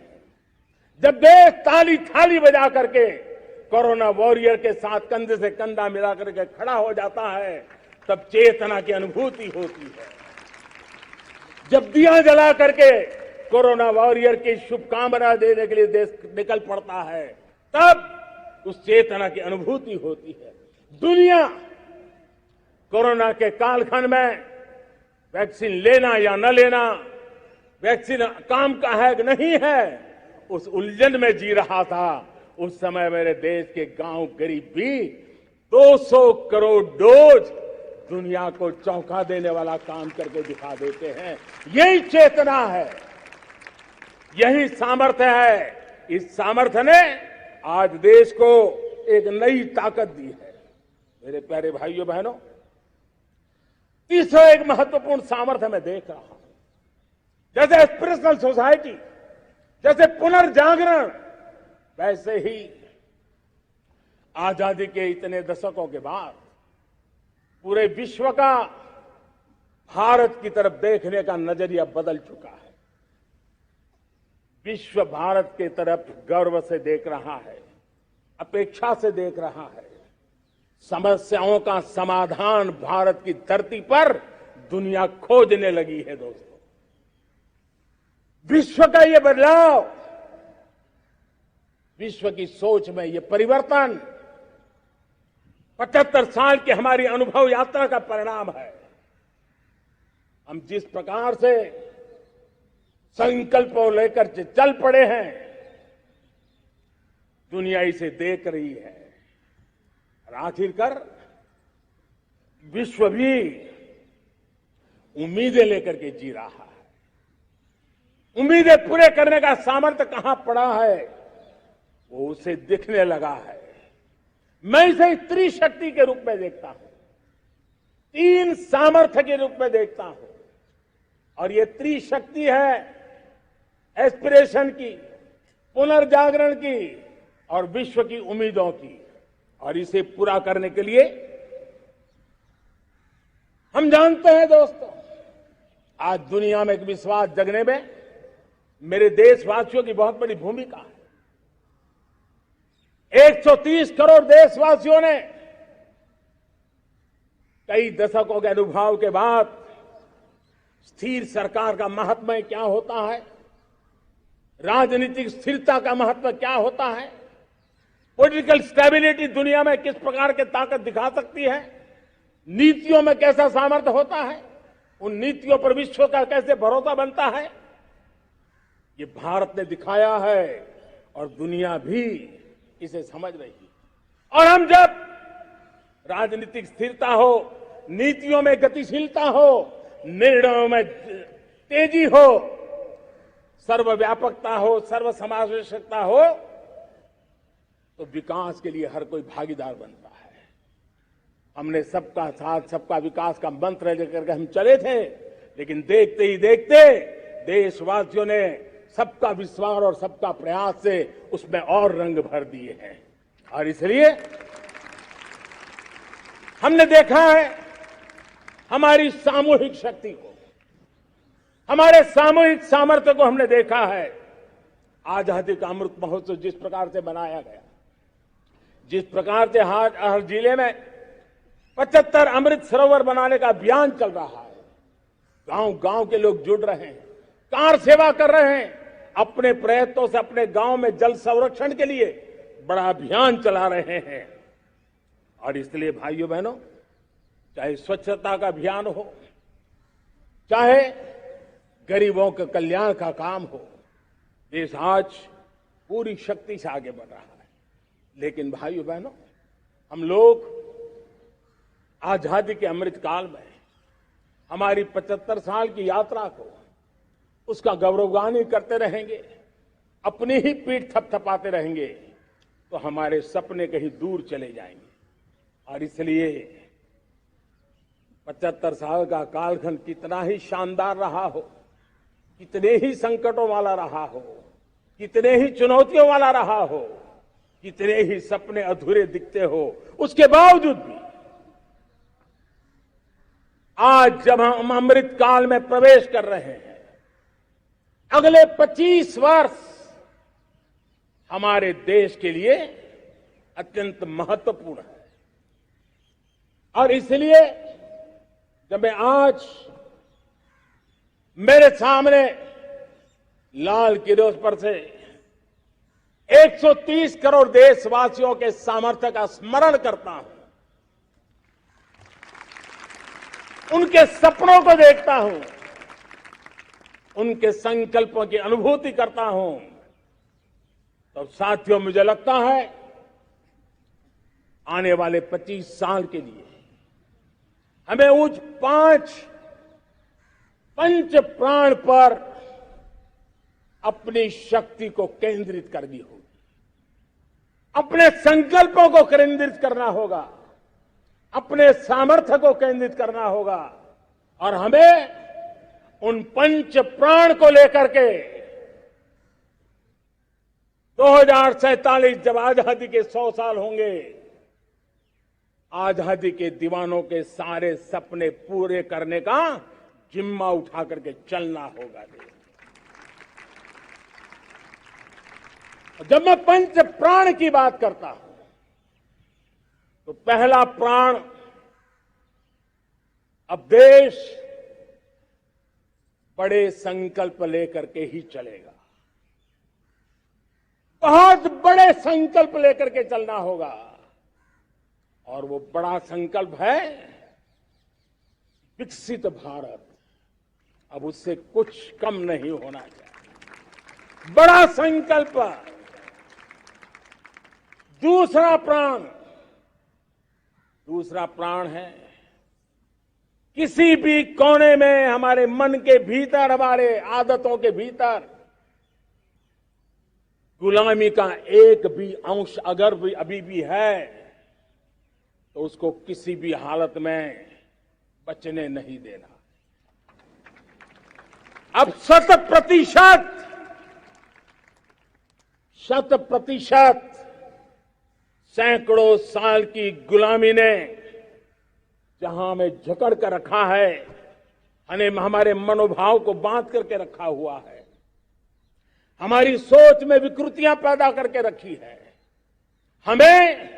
जब देश ताली थाली बजा करके कोरोना वॉरियर के साथ कंधे से कंधा मिला करके खड़ा हो जाता है, तब चेतना की अनुभूति होती है। जब दिया जला करके कोरोना वॉरियर की शुभकामना देने के लिए देश निकल पड़ता है, तब उस चेतना की अनुभूति होती है। दुनिया कोरोना के कालखंड में वैक्सीन लेना या न लेना, वैक्सीन काम का है कि नहीं है, उस उलझन में जी रहा था। उस समय मेरे देश के गांव गरीब भी 200 करोड़ डोज दुनिया को चौंका देने वाला काम करके दिखा देते हैं। यही चेतना है, यही सामर्थ्य है। इस सामर्थ्य ने आज देश को एक नई ताकत दी है। मेरे प्यारे भाइयों बहनों, तीसरा एक महत्वपूर्ण सामर्थ्य मैं देख रहा हूं, जैसे एस्पिरेशनल सोसाइटी, जैसे पुनर्जागरण, वैसे ही आजादी के इतने दशकों के बाद पूरे विश्व का भारत की तरफ देखने का नजरिया बदल चुका है। विश्व भारत की तरफ गर्व से देख रहा है, अपेक्षा से देख रहा है। समस्याओं का समाधान भारत की धरती पर दुनिया खोजने लगी है। दोस्तों, विश्व का ये बदलाव, विश्व की सोच में ये परिवर्तन 75 साल की हमारी अनुभव यात्रा का परिणाम है। हम जिस प्रकार से संकल्पों लेकर चल पड़े हैं, दुनिया इसे देख रही है और आखिरकार विश्व भी उम्मीदें लेकर के जी रहा है। उम्मीदें पूरे करने का सामर्थ्य कहां पड़ा है वो उसे दिखने लगा है। मैं इसे त्रिशक्ति के रूप में देखता हूं, 3 सामर्थ्य के रूप में देखता हूं। और ये त्रिशक्ति है एस्पिरेशन की, पुनर्जागरण की और विश्व की उम्मीदों की। और इसे पूरा करने के लिए हम जानते हैं दोस्तों, आज दुनिया में एक विश्वास जगने में मेरे देशवासियों की बहुत बड़ी भूमिका है। 130 करोड़ देशवासियों ने कई दशकों के अनुभव के बाद स्थिर सरकार का महत्व क्या होता है, राजनीतिक स्थिरता का महत्व क्या होता है, पॉलिटिकल स्टेबिलिटी दुनिया में किस प्रकार की ताकत दिखा सकती है, नीतियों में कैसा सामर्थ्य होता है, उन नीतियों पर विश्व का कैसे भरोसा बनता है, ये भारत ने दिखाया है और दुनिया भी इसे समझ रही है। और हम जब राजनीतिक स्थिरता हो, नीतियों में गतिशीलता हो, निर्णयों में तेजी हो, सर्वव्यापकता हो, सर्वसमावेशकता हो, तो विकास के लिए हर कोई भागीदार बनता है। हमने सबका साथ सबका विकास का मंत्र लेकर के हम चले थे, लेकिन देखते ही देखते देशवासियों ने सबका विश्वास और सबका प्रयास से उसमें और रंग भर दिए हैं। और इसलिए हमने देखा है हमारी सामूहिक शक्ति को, हमारे सामूहिक सामर्थ्य को हमने देखा है। आजादी का अमृत महोत्सव जिस प्रकार से मनाया गया, जिस प्रकार से हर जिले में 75 अमृत सरोवर बनाने का अभियान चल रहा है, गांव गांव के लोग जुड़ रहे हैं, कार सेवा कर रहे हैं, अपने प्रयत्नों से अपने गांव में जल संरक्षण के लिए बड़ा अभियान चला रहे हैं। और इसलिए भाइयों बहनों, चाहे स्वच्छता का अभियान हो, चाहे गरीबों के कल्याण का काम हो, देश आज पूरी शक्ति से आगे बढ़ रहा है। लेकिन भाइयों बहनों, हम लोग आजादी के अमृत काल में हमारी 75 साल की यात्रा को उसका गौरवगान करते रहेंगे, अपनी ही पीठ थपथपाते रहेंगे, तो हमारे सपने कहीं दूर चले जाएंगे। और इसलिए 75 साल का कालखंड कितना ही शानदार रहा हो, कितने ही संकटों वाला रहा हो, कितने ही चुनौतियों वाला रहा हो, कितने ही सपने अधूरे दिखते हो, उसके बावजूद भी आज जब हम अमृत काल में प्रवेश कर रहे हैं, अगले 25 वर्ष हमारे देश के लिए अत्यंत महत्वपूर्ण है। और इसलिए जब मैं आज मेरे सामने लाल किले पर से 130 करोड़ देशवासियों के सामर्थ्य का स्मरण करता हूं, उनके सपनों को देखता हूं, उनके संकल्पों की अनुभूति करता हूं, तो साथियों मुझे लगता है आने वाले 25 साल के लिए हमें उस 5 पंच प्राण पर अपनी शक्ति को केंद्रित करनी होगी, अपने संकल्पों को केंद्रित करना होगा, अपने सामर्थ्य को केंद्रित करना होगा। और हमें उन पंच प्राण को लेकर के 2047 जब आजादी के 100 साल होंगे, आजादी के दीवानों के सारे सपने पूरे करने का जिम्मा उठा करके चलना होगा। जब मैं पंच प्राण की बात करता हूं, तो पहला प्राण, अब देश बड़े संकल्प लेकर के ही चलेगा, बहुत बड़े संकल्प लेकर के चलना होगा। और वो बड़ा संकल्प है विकसित भारत, अब उससे कुछ कम नहीं होना चाहिए। बड़ा संकल्प। दूसरा प्राण है किसी भी कोने में हमारे मन के भीतर, हमारे आदतों के भीतर गुलामी का एक भी अंश अगर भी अभी भी है तो उसको किसी भी हालत में बचने नहीं देना। अब 100% सैकड़ों साल की गुलामी ने जहां हमें जकड़ कर रखा है, हमारे मनोभाव को बांध करके रखा हुआ है, हमारी सोच में विकृतियां पैदा करके रखी है, हमें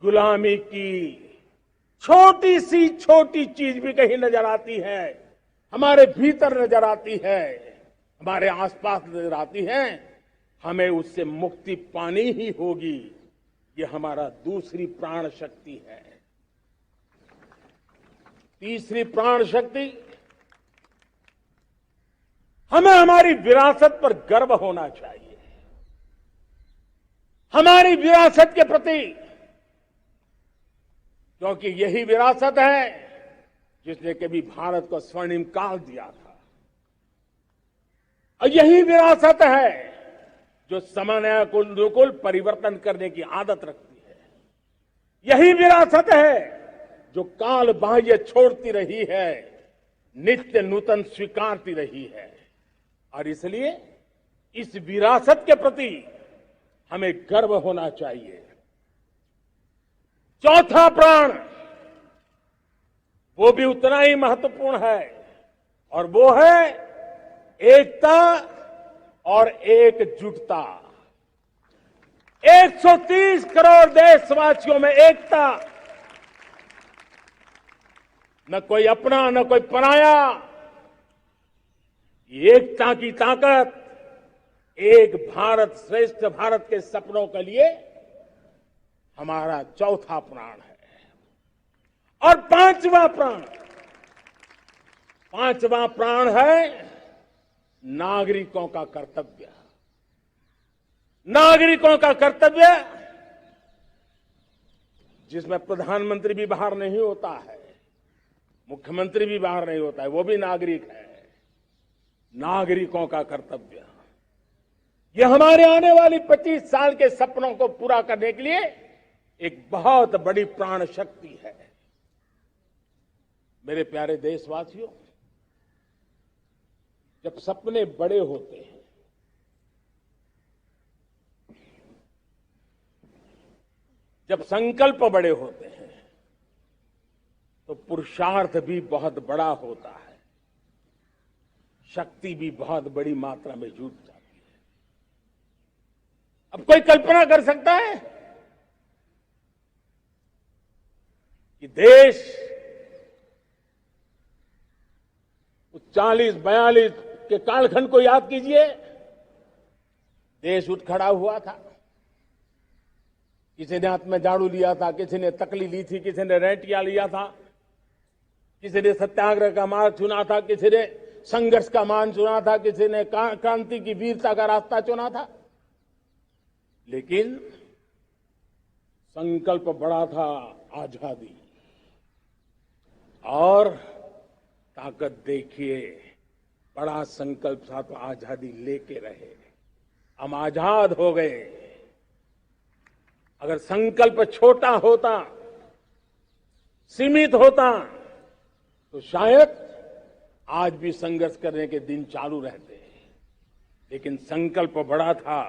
गुलामी की छोटी सी छोटी चीज भी कहीं नजर आती है, हमारे भीतर नजर आती है, हमारे आसपास नजर आती है, हमें उससे मुक्ति पानी ही होगी। ये हमारा दूसरी प्राण शक्ति है। तीसरी प्राण शक्ति, हमें हमारी विरासत पर गर्व होना चाहिए। हमारी विरासत के प्रति, क्योंकि यही विरासत है जिसने कभी भारत को स्वर्णिम काल दिया था, और यही विरासत है जो समयानुकूल परिवर्तन करने की आदत रखती है। यही विरासत है जो काल बाह्य छोड़ती रही है, नित्य नूतन स्वीकारती रही है। और इसलिए इस विरासत के प्रति हमें गर्व होना चाहिए। चौथा प्राण, वो भी उतना ही महत्वपूर्ण है, और वो है एकता और एकजुटता। 130 करोड़ देशवासियों में एकता, न कोई अपना न कोई पराया। एकता की ताकत एक भारत श्रेष्ठ भारत के सपनों के लिए हमारा चौथा प्राण है। और पांचवा प्राण है नागरिकों का कर्तव्य। नागरिकों का कर्तव्य जिसमें प्रधानमंत्री भी बाहर नहीं होता है, मुख्यमंत्री भी बाहर नहीं होता है, वो भी नागरिक है। नागरिकों का कर्तव्य, यह हमारे आने वाली 25 साल के सपनों को पूरा करने के लिए एक बहुत बड़ी प्राण शक्ति है। मेरे प्यारे देशवासियों, जब सपने बड़े होते हैं, जब संकल्प बड़े होते हैं, तो पुरुषार्थ भी बहुत बड़ा होता है, शक्ति भी बहुत बड़ी मात्रा में जुट जाती है। अब कोई कल्पना कर सकता है कि देश 40-42 के कालखंड को याद कीजिए। देश उठ खड़ा हुआ था, किसी ने हाथ में झाड़ू लिया था, किसी ने तकली ली थी, किसी ने रेंटिया लिया था, किसी ने सत्याग्रह का मार्ग चुना था, किसी ने संघर्ष का मान चुना था, किसी ने क्रांति की वीरता का रास्ता चुना था। लेकिन संकल्प बड़ा था आजादी, और ताकत देखिए, बड़ा संकल्प था तो आजादी लेके रहे। हम आजाद हो गए। अगर संकल्प छोटा होता, सीमित होता, तो शायद आज भी संघर्ष करने के दिन चालू रहते। लेकिन संकल्प बड़ा था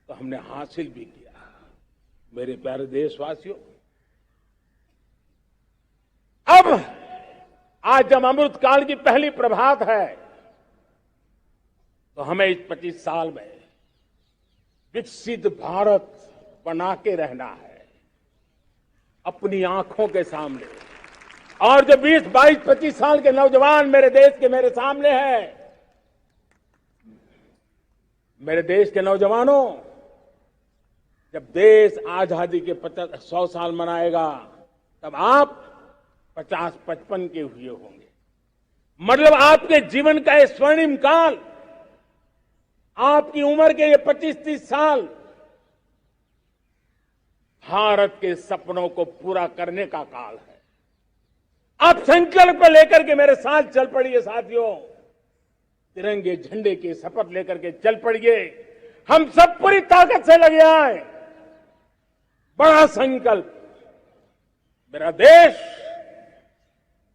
तो हमने हासिल भी किया। मेरे प्यारे देशवासियों, अब आज जब अमृत काल की पहली प्रभात है, तो हमें इस 25 साल में विकसित भारत बना के रहना है अपनी आंखों के सामने। और जो 20, 22, 25 साल के नौजवान मेरे देश के मेरे सामने हैं, मेरे देश के नौजवानों, जब देश आजादी के 100 साल मनाएगा, तब आप 50-55 के हुए होंगे। मतलब आपके जीवन का ये स्वर्णिम काल, आपकी उम्र के ये 25-30 साल भारत के सपनों को पूरा करने का काल है। आप संकल्प लेकर के मेरे साथ चल पड़िए साथियों, तिरंगे झंडे की शपथ लेकर के चल पड़िए। हम सब पूरी ताकत से लगे आए। बड़ा संकल्प, मेरा देश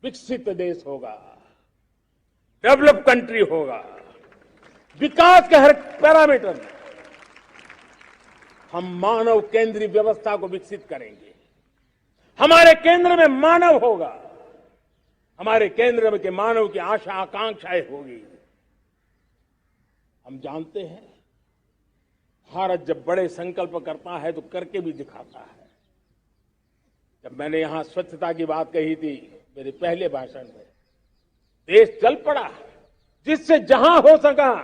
विकसित देश होगा, डेवलप कंट्री होगा। विकास के हर पैरामीटर में हम मानव केंद्रीय व्यवस्था को विकसित करेंगे। हमारे केंद्र में मानव होगा, हमारे केंद्र में के मानव की आशा आकांक्षाएं होगी। हम जानते हैं भारत जब बड़े संकल्प करता है तो करके भी दिखाता है। जब मैंने यहां स्वच्छता की बात कही थी मेरे पहले भाषण में, देश चल पड़ा, जिससे जहां हो सका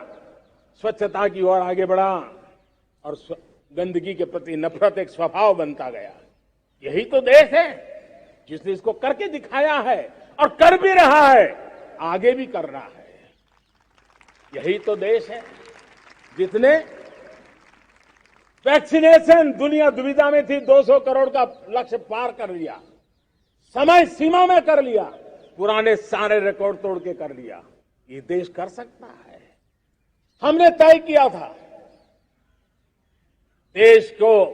स्वच्छता की ओर आगे बढ़ा और गंदगी के प्रति नफरत एक स्वभाव बनता गया। यही तो देश है जिसने इसको करके दिखाया है और कर भी रहा है, आगे भी कर रहा है। यही तो देश है जिसने वैक्सीनेशन, दुनिया दुविधा में थी, 200 करोड़ का लक्ष्य पार कर लिया, समय सीमा में कर लिया, पुराने सारे रिकॉर्ड तोड़ के कर लिया। ये देश कर सकता है। हमने तय किया था देश को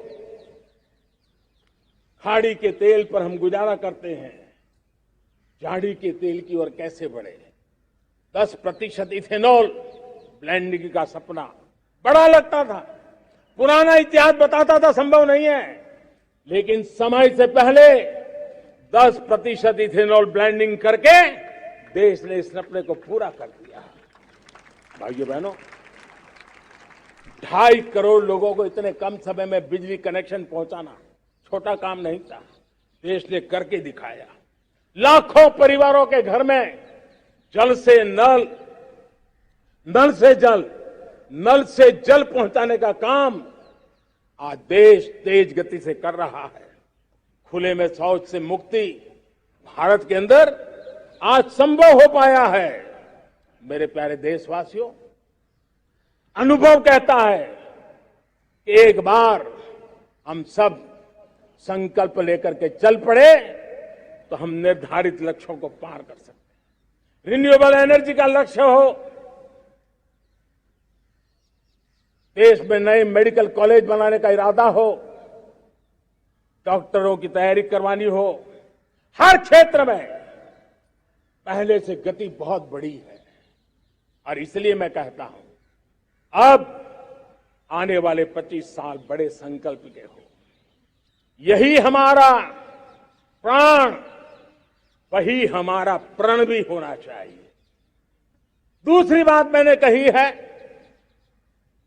खाड़ी के तेल पर हम गुजारा करते हैं, झाड़ी के तेल की ओर कैसे बढ़े। 10% इथेनॉल ब्लेंडिंग का सपना बड़ा लगता था, पुराना इतिहास बताता था संभव नहीं है, लेकिन समय से पहले 10% इथेनॉल ब्लेंडिंग करके देश ने इस सपने को पूरा कर दिया। भाइयों बहनों, 2.5 करोड़ लोगों को इतने कम समय में बिजली कनेक्शन पहुंचाना छोटा काम नहीं था, देश ने करके दिखाया। लाखों परिवारों के घर में जल से नल, नल से जल, नल से जल पहुंचाने का काम आज देश तेज गति से कर रहा है। खुले में शौच से मुक्ति भारत के अंदर आज संभव हो पाया है। मेरे प्यारे देशवासियों, अनुभव कहता है कि एक बार हम सब संकल्प लेकर के चल पड़े तो हम निर्धारित लक्ष्यों को पार कर सकते हैं। रिन्यूएबल एनर्जी का लक्ष्य हो, देश में नए मेडिकल कॉलेज बनाने का इरादा हो, डॉक्टरों की तैयारी करवानी हो, हर क्षेत्र में पहले से गति बहुत बड़ी है। और इसलिए मैं कहता हूं, अब आने वाले 25 साल बड़े संकल्प के हो। यही हमारा प्राण, वही हमारा प्रण भी होना चाहिए। दूसरी बात मैंने कही है,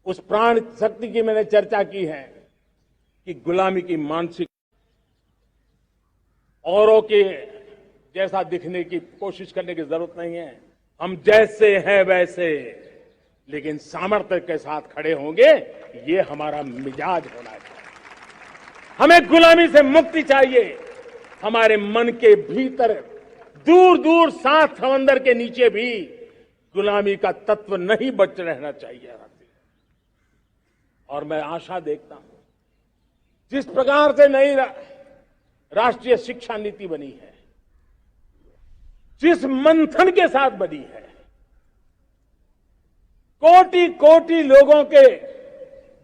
उस प्राण शक्ति की मैंने चर्चा की है कि गुलामी की मानसिक, औरों के जैसा दिखने की कोशिश करने की जरूरत नहीं है। हम जैसे हैं वैसे, लेकिन सामर्थ्य के साथ खड़े होंगे, ये हमारा मिजाज होना चाहिए। हमें गुलामी से मुक्ति चाहिए। हमारे मन के भीतर दूर दूर 7 समंदर के नीचे भी गुलामी का तत्व नहीं बच रहना चाहिए। और मैं आशा देखता हूं, जिस प्रकार से नई राष्ट्रीय शिक्षा नीति बनी है, जिस मंथन के साथ बनी है, कोटि कोटि लोगों के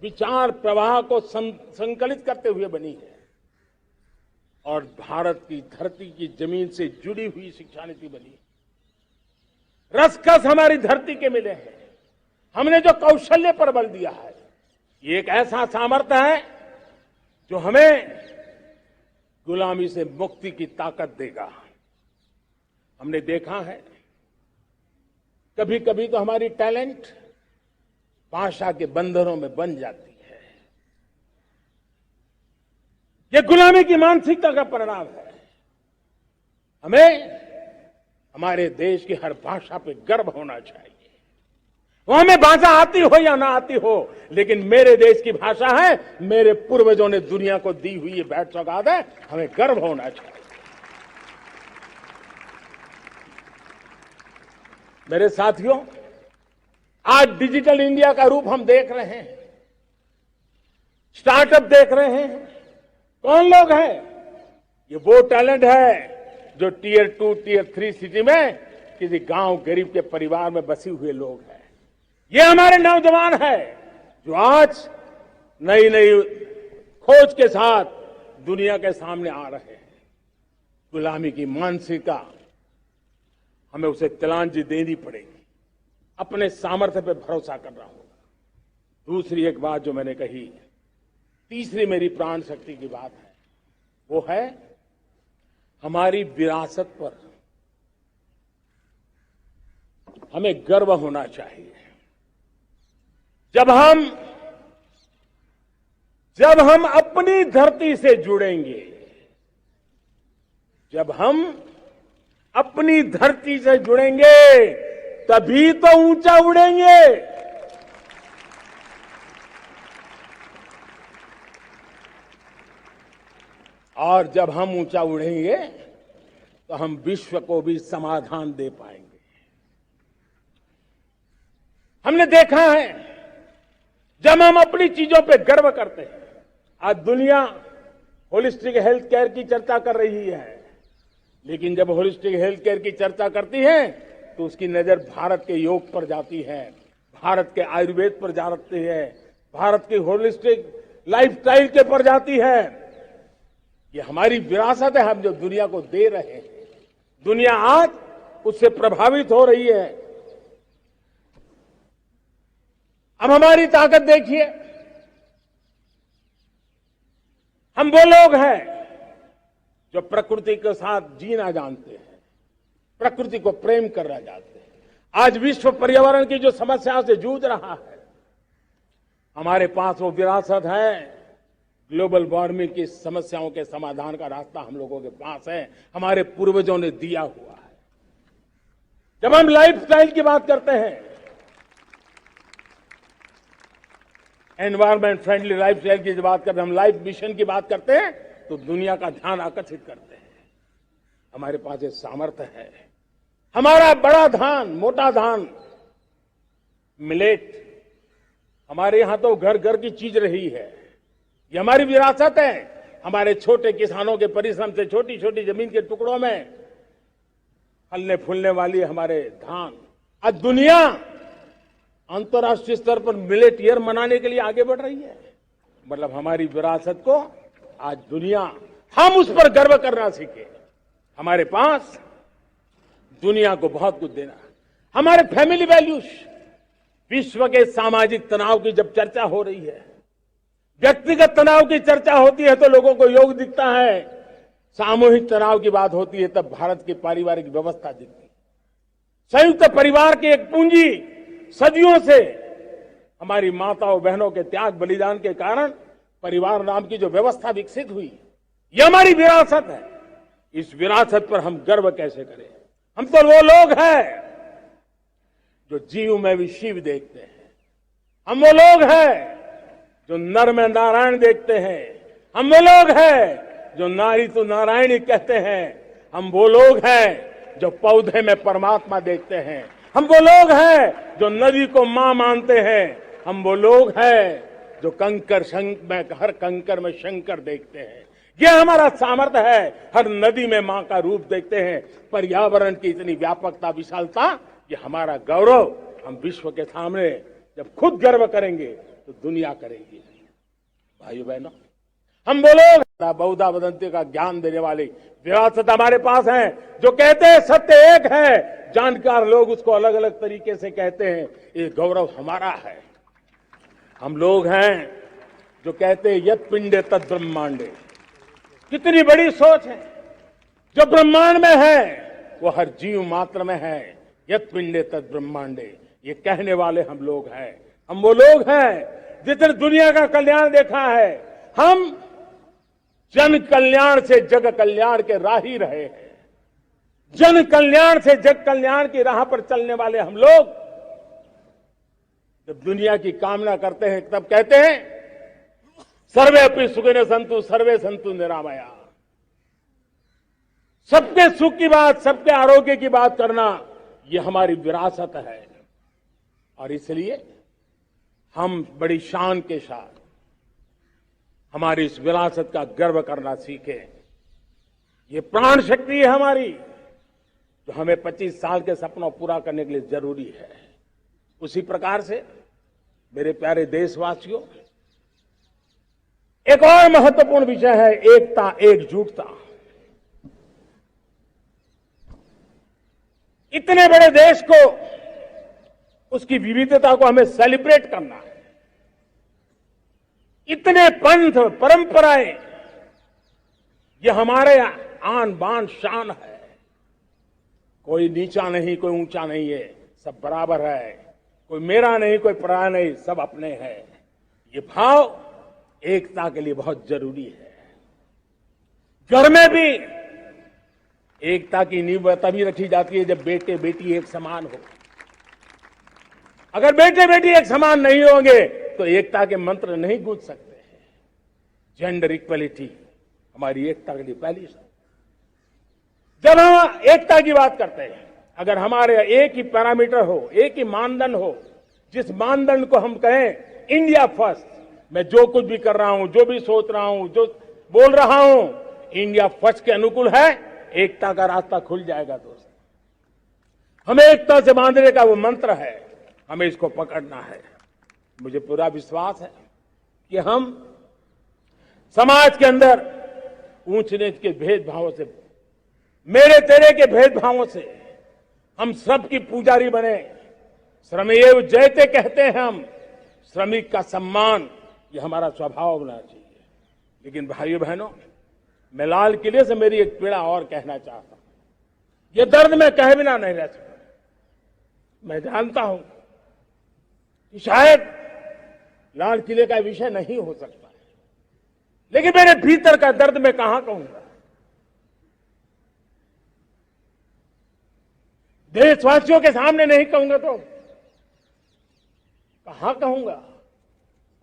विचार प्रवाह को संकलित करते हुए बनी है, और भारत की धरती की जमीन से जुड़ी हुई शिक्षा नीति बनी है। रसकस हमारी धरती के मिले हैं। हमने जो कौशल्य पर बल दिया है, ये एक ऐसा सामर्थ्य है जो हमें गुलामी से मुक्ति की ताकत देगा। हमने देखा है कभी कभी तो हमारी टैलेंट भाषा के बंधनों में बन जाती है। ये गुलामी की मानसिकता का परिणाम है। हमें हमारे देश की हर भाषा पे गर्व होना चाहिए। वो हमें भाषा आती हो या ना आती हो, लेकिन मेरे देश की भाषा है, मेरे पूर्वजों ने दुनिया को दी हुई ये भेंट सौगात है, हमें गर्व होना चाहिए। मेरे साथियों, आज डिजिटल इंडिया का रूप हम देख रहे हैं, स्टार्टअप देख रहे हैं। कौन लोग हैं? ये वो टैलेंट है जो टियर 2, टियर 3 सिटी में किसी गांव गरीब के परिवार में बसे हुए लोग हैं। ये हमारे नौजवान हैं जो आज नई नई खोज के साथ दुनिया के सामने आ रहे हैं। गुलामी की मानसिकता हमें उसे तिलांजलि देनी पड़ेगी, अपने सामर्थ्य पे भरोसा करना होगा। दूसरी एक बात जो मैंने कही, तीसरी मेरी प्राण शक्ति की बात है, वो है हमारी विरासत पर हमें गर्व होना चाहिए। जब हम अपनी धरती से जुड़ेंगे, जब हम अपनी धरती से जुड़ेंगे, तभी तो ऊंचा उड़ेंगे। और जब हम ऊंचा उड़ेंगे तो हम विश्व को भी समाधान दे पाएंगे। हमने देखा है, जब हम अपनी चीजों पे गर्व करते हैं, आज दुनिया होलिस्टिक हेल्थ केयर की चर्चा कर रही है, लेकिन जब होलिस्टिक हेल्थ केयर की चर्चा करती है तो उसकी नजर भारत के योग पर जाती है, भारत के आयुर्वेद पर जाती है, भारत की होलिस्टिक लाइफस्टाइल के पर जाती है। ये हमारी विरासत है, हम जो दुनिया को दे रहे हैं। दुनिया आज उससे प्रभावित हो रही है। अब हमारी ताकत देखिए, हम वो लोग हैं जो प्रकृति के साथ जीना जानते हैं, प्रकृति को प्रेम करना जानते हैं। आज विश्व पर्यावरण की जो समस्याओं से जूझ रहा है, हमारे पास वो विरासत है। ग्लोबल वार्मिंग की समस्याओं के समाधान का रास्ता हम लोगों के पास है, हमारे पूर्वजों ने दिया हुआ है। जब हम लाइफस्टाइल की बात करते हैं, एनवायरमेंट फ्रेंडली लाइफस्टाइल की बात करते हैं, हम लाइफ मिशन की बात करते हैं, तो दुनिया का ध्यान आकर्षित करते हैं। हमारे पास ये सामर्थ्य है। हमारा बड़ा धान, मोटा धान, मिलेट, हमारे यहां तो घर घर की चीज रही है। ये हमारी विरासत है। हमारे छोटे किसानों के परिश्रम से छोटी छोटी जमीन के टुकड़ों में फलने फूलने वाली हमारे धान। आज दुनिया अंतर्राष्ट्रीय स्तर पर मिलेट ईयर मनाने के लिए आगे बढ़ रही है। मतलब हमारी विरासत को आज दुनिया, हम उस पर गर्व करना सीखे। हमारे पास दुनिया को बहुत कुछ देना है। हमारे फैमिली वैल्यूज, विश्व के सामाजिक तनाव की जब चर्चा हो रही है, व्यक्तिगत तनाव की चर्चा होती है तो लोगों को योग दिखता है, सामूहिक तनाव की बात होती है तब भारत की पारिवारिक व्यवस्था दिखती है। संयुक्त परिवार की एक पूंजी सदियों से हमारी माताओं बहनों के त्याग बलिदान के कारण परिवार नाम की जो व्यवस्था विकसित हुई, ये हमारी विरासत है। इस विरासत पर हम गर्व कैसे करें? हम तो वो लोग हैं जो जीव में भी शिव देखते हैं। हम वो लोग हैं जो नर में नारायण देखते हैं। हम वो लोग हैं जो नारी तो नारायणी कहते हैं। हम वो लोग हैं जो पौधे में परमात्मा देखते हैं। हम वो लोग हैं जो नदी को मां मानते हैं। हम वो लोग हैं जो हर कंकर में शंकर देखते हैं। यह हमारा सामर्थ्य है। हर नदी में मां का रूप देखते हैं। पर्यावरण की इतनी व्यापकता, विशालता, ये हमारा गौरव। हम विश्व के सामने जब खुद गर्व करेंगे तो दुनिया करेगी। भाइयों बहनों, हम वो लोग बहुधा वदंती का ज्ञान देने वाली विरासत हमारे पास है, जो कहते हैं सत्य एक है, जानकार लोग उसको अलग अलग तरीके से कहते हैं। ये गौरव हमारा है। हम लोग हैं जो कहते हैं यत् पिंडे तत् ब्रह्मांडे। कितनी बड़ी सोच है। जो ब्रह्मांड में है वो हर जीव मात्र में है। यत् पिंडे तत् ब्रह्मांडे, ये कहने वाले हम लोग हैं। हम वो लोग हैं जितने दुनिया का कल्याण देखा है। हम जन कल्याण से जग कल्याण के राही रहे हैं। जन कल्याण से जग कल्याण की राह पर चलने वाले हम लोग जब दुनिया की कामना करते हैं तब कहते हैं सर्वे अपि सुखिनः सन्तु सर्वे सन्तु निरामया। सबके सुख की बात, सबके आरोग्य की बात करना, ये हमारी विरासत है और इसलिए हम बड़ी शान के साथ हमारी इस विरासत का गर्व करना सीखें। ये प्राण शक्ति है हमारी जो हमें 25 साल के सपनों पूरा करने के लिए जरूरी है। उसी प्रकार से मेरे प्यारे देशवासियों, एक और महत्वपूर्ण विषय है एकता, एकजुटता। इतने बड़े देश को, उसकी विविधता को हमें सेलिब्रेट करना है। इतने पंथ, परंपराएं, ये हमारे आन बान शान है। कोई नीचा नहीं, कोई ऊंचा नहीं है, सब बराबर है। कोई मेरा नहीं, कोई पराया नहीं, सब अपने हैं। ये भाव एकता के लिए बहुत जरूरी है। घर में भी एकता की नींव तभी रखी जाती है जब बेटे बेटी एक समान हो। अगर बेटे बेटी एक समान नहीं होंगे तो एकता के मंत्र नहीं गूंज सकते हैं। जेंडर इक्वलिटी हमारी एकता के लिए पहली शर्त। जब हम एकता की बात करते हैं, अगर हमारे एक ही पैरामीटर हो, एक ही मानदंड हो, जिस मानदंड को हम कहें इंडिया फर्स्ट, मैं जो कुछ भी कर रहा हूं, जो भी सोच रहा हूं, जो बोल रहा हूं, इंडिया फर्स्ट के अनुकूल है, एकता का रास्ता खुल जाएगा। दोस्त, हमें एकता से बांधने का वो मंत्र है, हमें इसको पकड़ना है। मुझे पूरा विश्वास है कि हम समाज के अंदर ऊंच नीच के भेदभावों से, मेरे तेरे के भेदभावों से हम सबकी पुजारी बने। श्रमेव जयते कहते हैं हम, श्रमिक का सम्मान, ये हमारा स्वभाव होना चाहिए। लेकिन भाइयों बहनों, मैं लाल किले से मेरी एक पीड़ा और कहना चाहता हूं। ये दर्द मैं कहे बिना नहीं रह सकता। मैं जानता हूं कि शायद लाल किले का विषय नहीं हो सकता है, लेकिन मेरे भीतर का दर्द मैं कहां कहूंगा। देशवासियों के सामने नहीं कहूंगा तो कहां कहूंगा।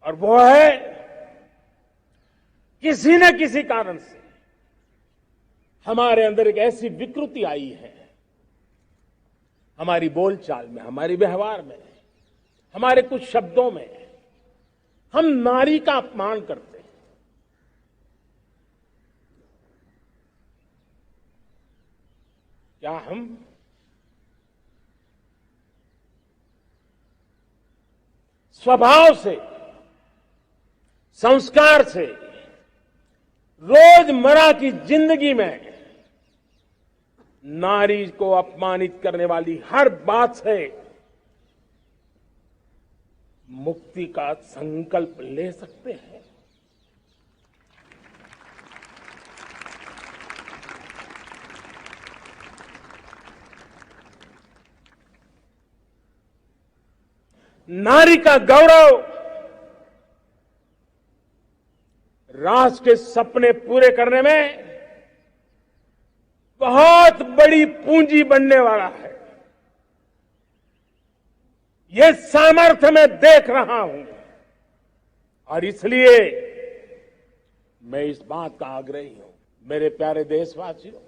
और वो है, किसी न किसी कारण से हमारे अंदर एक ऐसी विकृति आई है, हमारी बोलचाल में, हमारे व्यवहार में, हमारे कुछ शब्दों में, हम नारी का अपमान करते हैं। क्या हम स्वभाव से, संस्कार से, रोजमर्रा की जिंदगी में नारी को अपमानित करने वाली हर बात से मुक्ति का संकल्प ले सकते हैं? नारी का गौरव राष्ट्र के सपने पूरे करने में बहुत बड़ी पूंजी बनने वाला है। ये सामर्थ्य मैं देख रहा हूं और इसलिए मैं इस बात का आग्रही हूं। मेरे प्यारे देशवासियों,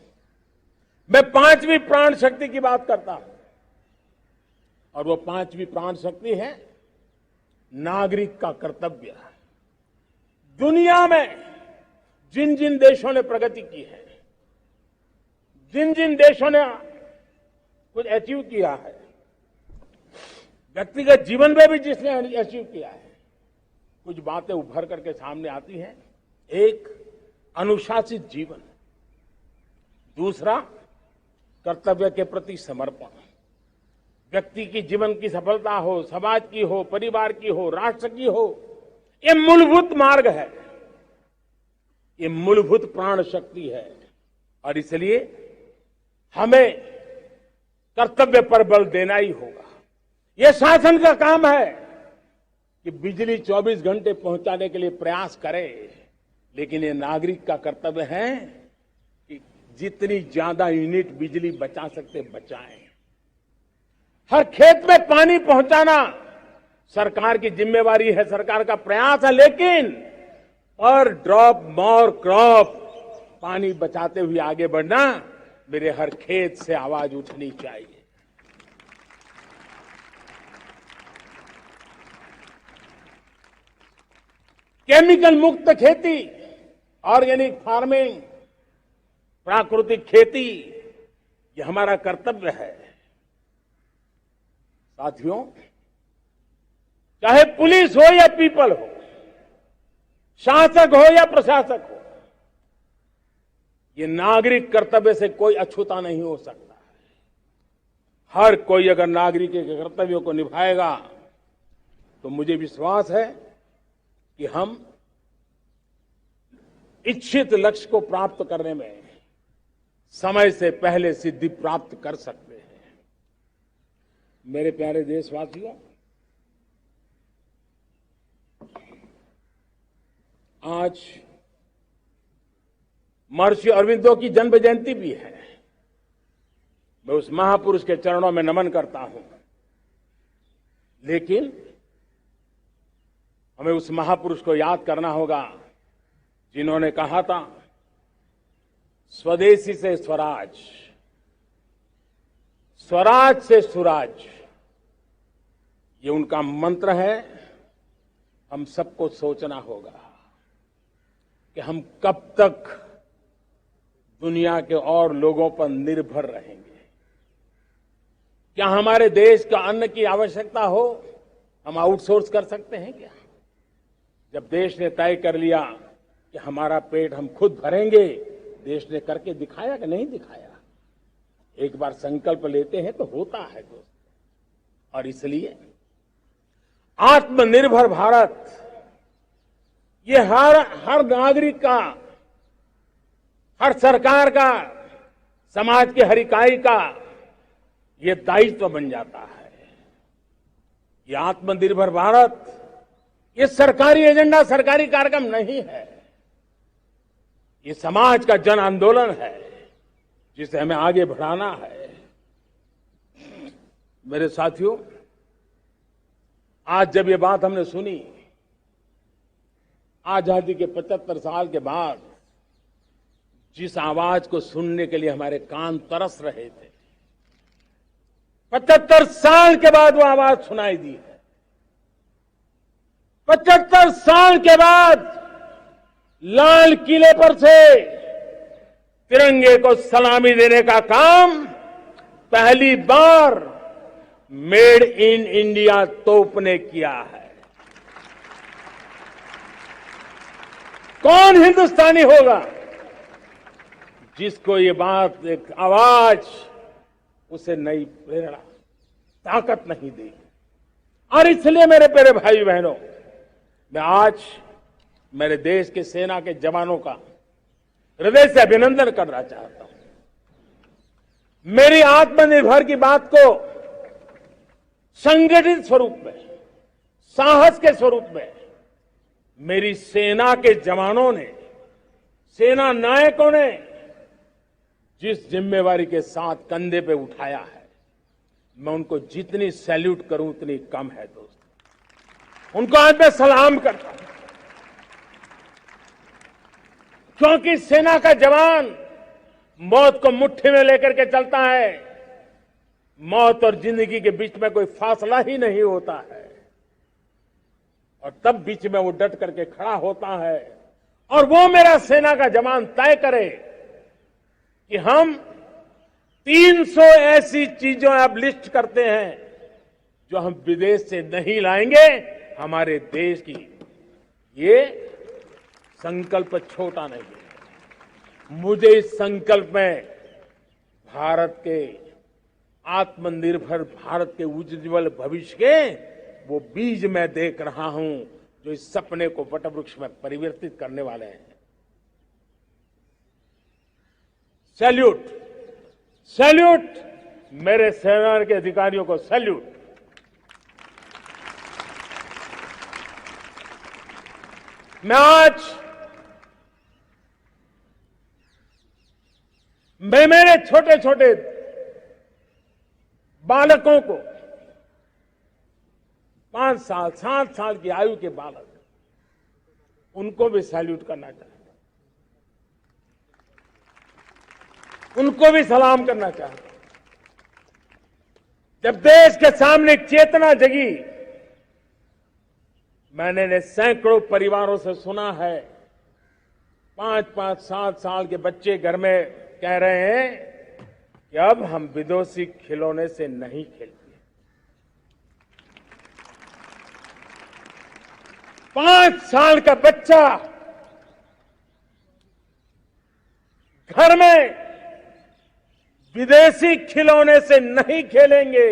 मैं 5वीं प्राण शक्ति की बात करता हूं और वो 5वीं प्राण शक्ति है नागरिक का कर्तव्य। दुनिया में जिन जिन देशों ने प्रगति की है, जिन जिन देशों ने कुछ अचीव किया है, व्यक्तिगत जीवन में भी जिसने अचीव किया है, कुछ बातें उभर करके सामने आती हैं। एक, अनुशासित जीवन। दूसरा, कर्तव्य के प्रति समर्पण। व्यक्ति की जीवन की सफलता हो, समाज की हो, परिवार की हो, राष्ट्र की हो, ये मूलभूत मार्ग है, ये मूलभूत प्राण शक्ति है। और इसलिए हमें कर्तव्य पर बल देना ही होगा। यह शासन का काम है कि बिजली 24 घंटे पहुंचाने के लिए प्रयास करे, लेकिन ये नागरिक का कर्तव्य है कि जितनी ज्यादा यूनिट बिजली बचा सकते बचाएं। हर खेत में पानी पहुंचाना सरकार की जिम्मेवारी है, सरकार का प्रयास है, लेकिन पर ड्रॉप मोर क्रॉप, पानी बचाते हुए आगे बढ़ना, मेरे हर खेत से आवाज उठनी चाहिए। केमिकल मुक्त खेती, ऑर्गेनिक फार्मिंग, प्राकृतिक खेती, ये हमारा कर्तव्य है। साथियों, चाहे पुलिस हो या पीपल हो, शासक हो या प्रशासक हो, ये नागरिक कर्तव्य से कोई अछूता नहीं हो सकता। हर कोई अगर नागरिक के कर्तव्यों को निभाएगा तो मुझे विश्वास है कि हम इच्छित लक्ष्य को प्राप्त करने में समय से पहले सिद्धि प्राप्त कर सकते हैं। मेरे प्यारे देशवासियों, आज महर्षि अरविंदो की जन्म जयंती भी है। मैं उस महापुरुष के चरणों में नमन करता हूं, लेकिन हमें उस महापुरुष को याद करना होगा जिन्होंने कहा था, स्वदेशी से स्वराज, स्वराज से सुराज। ये उनका मंत्र है। हम सबको सोचना होगा कि हम कब तक दुनिया के और लोगों पर निर्भर रहेंगे। क्या हमारे देश का अन्न की आवश्यकता हो, हम आउटसोर्स कर सकते हैं क्या? जब देश ने तय कर लिया कि हमारा पेट हम खुद भरेंगे, देश ने करके दिखाया कि नहीं दिखाया? एक बार संकल्प लेते हैं तो होता है दोस्त। और इसलिए आत्मनिर्भर भारत, ये हर नागरिक का, हर सरकार का, समाज के हर इकाई का ये दायित्व बन जाता है। ये आत्मनिर्भर भारत, ये सरकारी एजेंडा, सरकारी कार्यक्रम नहीं है। ये समाज का जन आंदोलन है जिसे हमें आगे बढ़ाना है। मेरे साथियों, आज जब ये बात हमने सुनी, आजादी के 75 साल के बाद जिस आवाज को सुनने के लिए हमारे कान तरस रहे थे, 75 साल के बाद वो आवाज सुनाई दी है। 75 साल के बाद लाल किले पर से तिरंगे को सलामी देने का काम पहली बार मेड इन इंडिया तोप ने किया है। कौन हिंदुस्तानी होगा जिसको ये बात, एक आवाज उसे नई प्रेरणा, ताकत नहीं देगी? और इसलिए मेरे प्यारे भाई बहनों, मैं आज मेरे देश के सेना के जवानों का हृदय से अभिनंदन करना चाहता हूं। मेरी आत्मनिर्भर की बात को संगठित स्वरूप में, साहस के स्वरूप में मेरी सेना के जवानों ने, सेना नायकों ने जिस जिम्मेवारी के साथ कंधे पे उठाया है, मैं उनको जितनी सैल्यूट करूं उतनी कम है दोस्त। उनको आज मैं सलाम करता हूं, क्योंकि सेना का जवान मौत को मुट्ठी में लेकर के चलता है। मौत और जिंदगी के बीच में कोई फासला ही नहीं होता है, और तब बीच में वो डट करके खड़ा होता है। और वो मेरा सेना का जवान तय करे कि हम 300 ऐसी चीजों अब लिस्ट करते हैं जो हम विदेश से नहीं लाएंगे हमारे देश की। ये संकल्प छोटा नहीं है। मुझे इस संकल्प में भारत के आत्मनिर्भर भारत के उज्जवल भविष्य के वो बीज मैं देख रहा हूं जो इस सपने को वटवृक्ष में परिवर्तित करने वाले हैं। सैल्यूट, सैल्यूट मेरे सेना के अधिकारियों को, सैल्यूट। मैं आज मेरे छोटे छोटे बालकों को, 5 साल 7 साल की आयु के बालक, उनको भी सैल्यूट करना चाहता हूं, उनको भी सलाम करना चाहता हूं। जब देश के सामने चेतना जगी मैंने सैकड़ों परिवारों से सुना है 5-5, 7 साल के बच्चे घर में कह रहे हैं कि अब हम विदेशी खिलौने से नहीं खेलते। 5 साल का बच्चा घर में विदेशी खिलौने से नहीं खेलेंगे,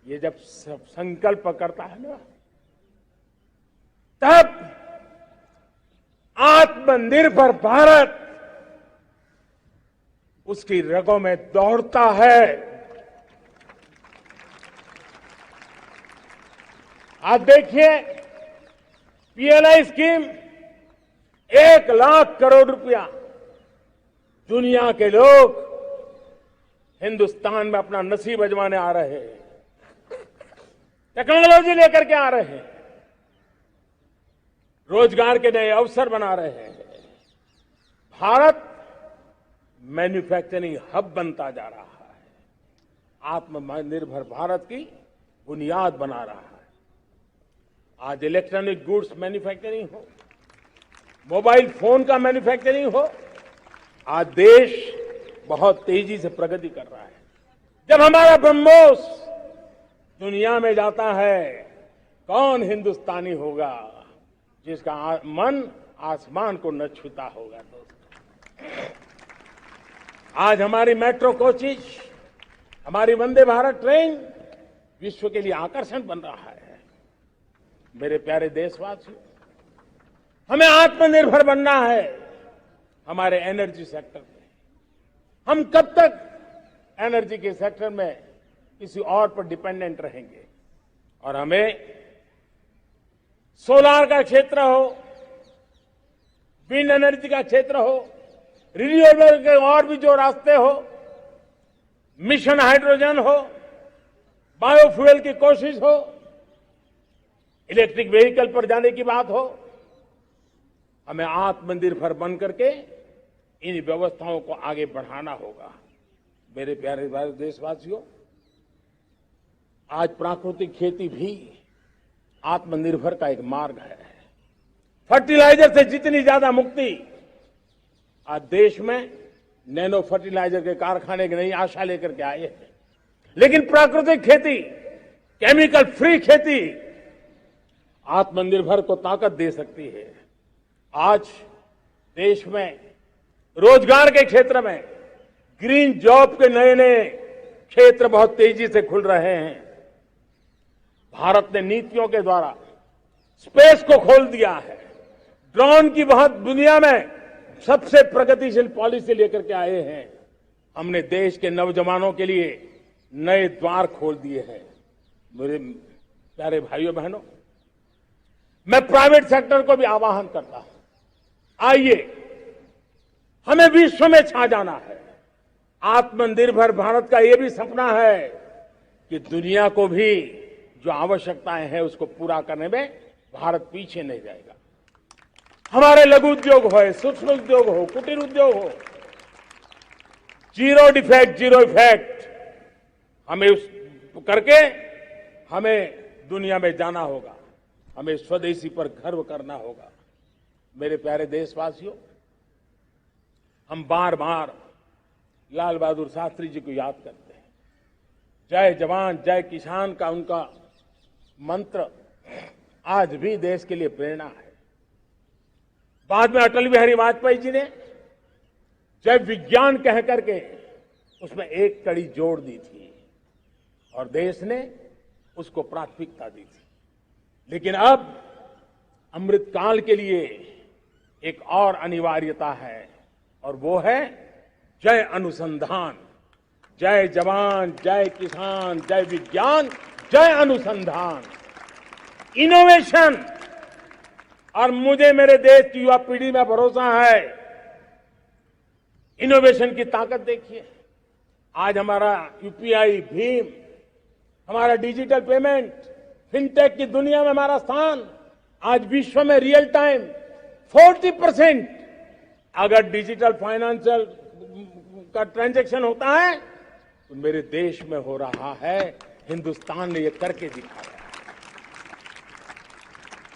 ये जब सब संकल्प करता है ना, तब आत्मनिर्भर भारत उसकी रगों में दौड़ता है। आप देखिए, पीएलआई स्कीम 1 लाख करोड़ रुपया दुनिया के लोग हिंदुस्तान में अपना नसीब आजमाने आ रहे हैं, टेक्नोलॉजी लेकर के आ रहे हैं, रोजगार के नए अवसर बना रहे हैं। भारत मैन्युफैक्चरिंग हब बनता जा रहा है, आत्मनिर्भर भारत की बुनियाद बना रहा है। आज इलेक्ट्रॉनिक गुड्स मैन्युफैक्चरिंग हो, मोबाइल फोन का मैन्युफैक्चरिंग हो, आज देश बहुत तेजी से प्रगति कर रहा है। जब हमारा ब्रह्मोस दुनिया में जाता है, कौन हिंदुस्तानी होगा जिसका मन आसमान को न छूता होगा। दोस्तों, आज हमारी मेट्रो कोचेज, हमारी वंदे भारत ट्रेन विश्व के लिए आकर्षण बन रहा है। मेरे प्यारे देशवासियों, हमें आत्मनिर्भर बनना है हमारे एनर्जी सेक्टर में। हम कब तक एनर्जी के सेक्टर में किसी और पर डिपेंडेंट रहेंगे? और हमें सोलार का क्षेत्र हो, विंड एनर्जी का क्षेत्र हो, रिन्यूएबल के और भी जो रास्ते हो, मिशन हाइड्रोजन हो, बायोफ्यूल की कोशिश हो, इलेक्ट्रिक व्हीकल पर जाने की बात हो, हमें आत्मनिर्भर बन करके इन व्यवस्थाओं को आगे बढ़ाना होगा। मेरे प्यारे देशवासियों, आज प्राकृतिक खेती भी आत्मनिर्भर का एक मार्ग है। फर्टिलाइजर से जितनी ज्यादा मुक्ति, आज देश में नैनो फर्टिलाइजर के कारखाने की नई आशा लेकर के आए हैं। लेकिन प्राकृतिक खेती, केमिकल फ्री खेती आत्मनिर्भर को ताकत दे सकती है। आज देश में रोजगार के क्षेत्र में ग्रीन जॉब के नए नए क्षेत्र बहुत तेजी से खुल रहे हैं। भारत ने नीतियों के द्वारा स्पेस को खोल दिया है। ड्रोन की बहुत दुनिया में सबसे प्रगतिशील पॉलिसी लेकर के आए हैं। हमने देश के नौजवानों के लिए नए द्वार खोल दिए हैं। मेरे प्यारे भाइयों बहनों, मैं प्राइवेट सेक्टर को भी आह्वान करता हूं, आइए हमें विश्व में छा जाना है। आत्मनिर्भर भारत का यह भी सपना है कि दुनिया को भी जो आवश्यकताएं हैं उसको पूरा करने में भारत पीछे नहीं जाएगा। हमारे लघु उद्योग हो, सूक्ष्म उद्योग हो, कुटीर उद्योग हो, जीरो डिफेक्ट जीरो इफेक्ट हमें उस करके हमें दुनिया में जाना होगा। हमें स्वदेशी पर गर्व करना होगा। मेरे प्यारे देशवासियों, हम बार बार लाल बहादुर शास्त्री जी को याद करते हैं। जय जवान जय किसान का उनका मंत्र आज भी देश के लिए प्रेरणा है। बाद में अटल बिहारी वाजपेयी जी ने जय विज्ञान कह करके उसमें एक कड़ी जोड़ दी थी और देश ने उसको प्राथमिकता दी थी। लेकिन अब अमृतकाल के लिए एक और अनिवार्यता है और वो है जय अनुसंधान। जय जवान जय किसान जय विज्ञान जय अनुसंधान, इनोवेशन। और मुझे मेरे देश की युवा पीढ़ी में भरोसा है। इनोवेशन की ताकत देखिए। आज हमारा यूपीआई, भीम, हमारा डिजिटल पेमेंट, फिनटेक की दुनिया में हमारा स्थान आज विश्व में रियल टाइम 40% अगर डिजिटल फाइनेंशियल का ट्रांजैक्शन होता है तो मेरे देश में हो रहा है। हिंदुस्तान ने ये करके दिखाया।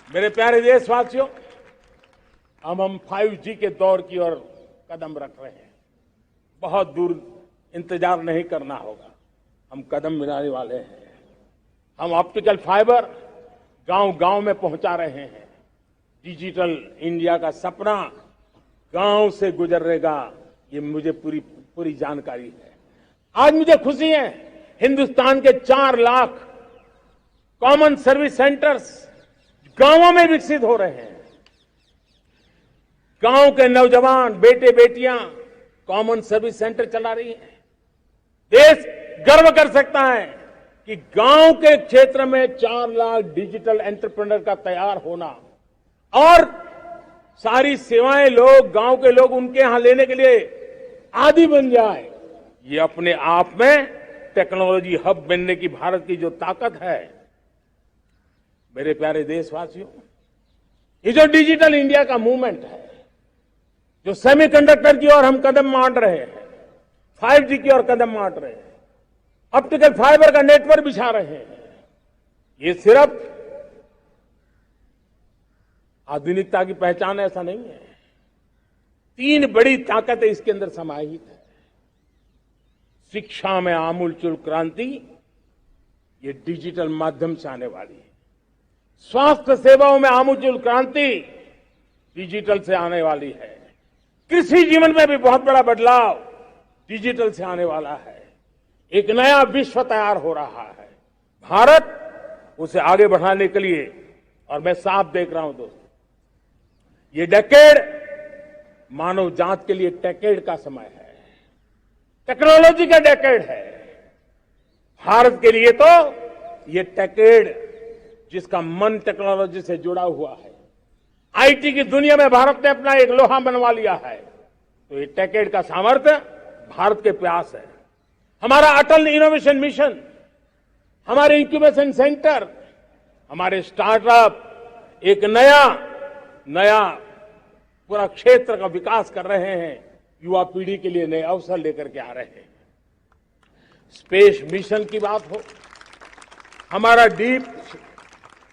मेरे प्यारे देशवासियों, अब हम 5G के दौर की ओर कदम रख रहे हैं। बहुत दूर इंतजार नहीं करना होगा, हम कदम मिलाने वाले हैं। हम ऑप्टिकल फाइबर गांव-गांव में पहुंचा रहे हैं। डिजिटल इंडिया का सपना गांव से गुजरेगा, ये मुझे पूरी जानकारी है। आज मुझे खुशी है, हिंदुस्तान के 4 लाख कॉमन सर्विस सेंटर्स गांवों में विकसित हो रहे हैं। गांव के नौजवान बेटे बेटियां कॉमन सर्विस सेंटर चला रही हैं। देश गर्व कर सकता है कि गांव के क्षेत्र में 4 लाख डिजिटल एंटरप्रेन्योर का तैयार होना और सारी सेवाएं लोग गांव के लोग उनके यहां लेने के लिए आदी बन जाए, ये अपने आप में टेक्नोलॉजी हब बनने की भारत की जो ताकत है। मेरे प्यारे देशवासियों, ये जो डिजिटल इंडिया का मूवमेंट है, जो सेमीकंडक्टर की ओर हम कदम मांड रहे हैं, 5G की ओर कदम मांड रहे हैं, ऑप्टिकल फाइबर का नेटवर्क बिछा रहे हैं, ये सिर्फ आधुनिकता की पहचान ऐसा नहीं है। 3 बड़ी ताकतें इसके अंदर समाहित है। शिक्षा में आमूलचूल क्रांति, ये डिजिटल माध्यम से आने वाली है। स्वास्थ्य सेवाओं में आमूलचूल क्रांति डिजिटल से आने वाली है। कृषि जीवन में भी बहुत बड़ा बदलाव डिजिटल से आने वाला है। एक नया विश्व तैयार हो रहा है। भारत उसे आगे बढ़ाने के लिए, और मैं साफ देख रहा हूं दोस्तों, ये डेकेड मानव जात के लिए टेकेड का समय है, टेक्नोलॉजी का डेकेड है। भारत के लिए तो ये टेकेड जिसका मन टेक्नोलॉजी से जुड़ा हुआ है, आईटी की दुनिया में भारत ने अपना एक लोहा बनवा लिया है, तो ये टेकेड का सामर्थ्य भारत के प्यास है। हमारा अटल इनोवेशन मिशन, हमारे इंक्यूबेशन सेंटर, हमारे स्टार्टअप एक नया पूरा क्षेत्र का विकास कर रहे हैं। युवा पीढ़ी के लिए नए अवसर लेकर के आ रहे हैं। स्पेस मिशन की बात हो, हमारा डीप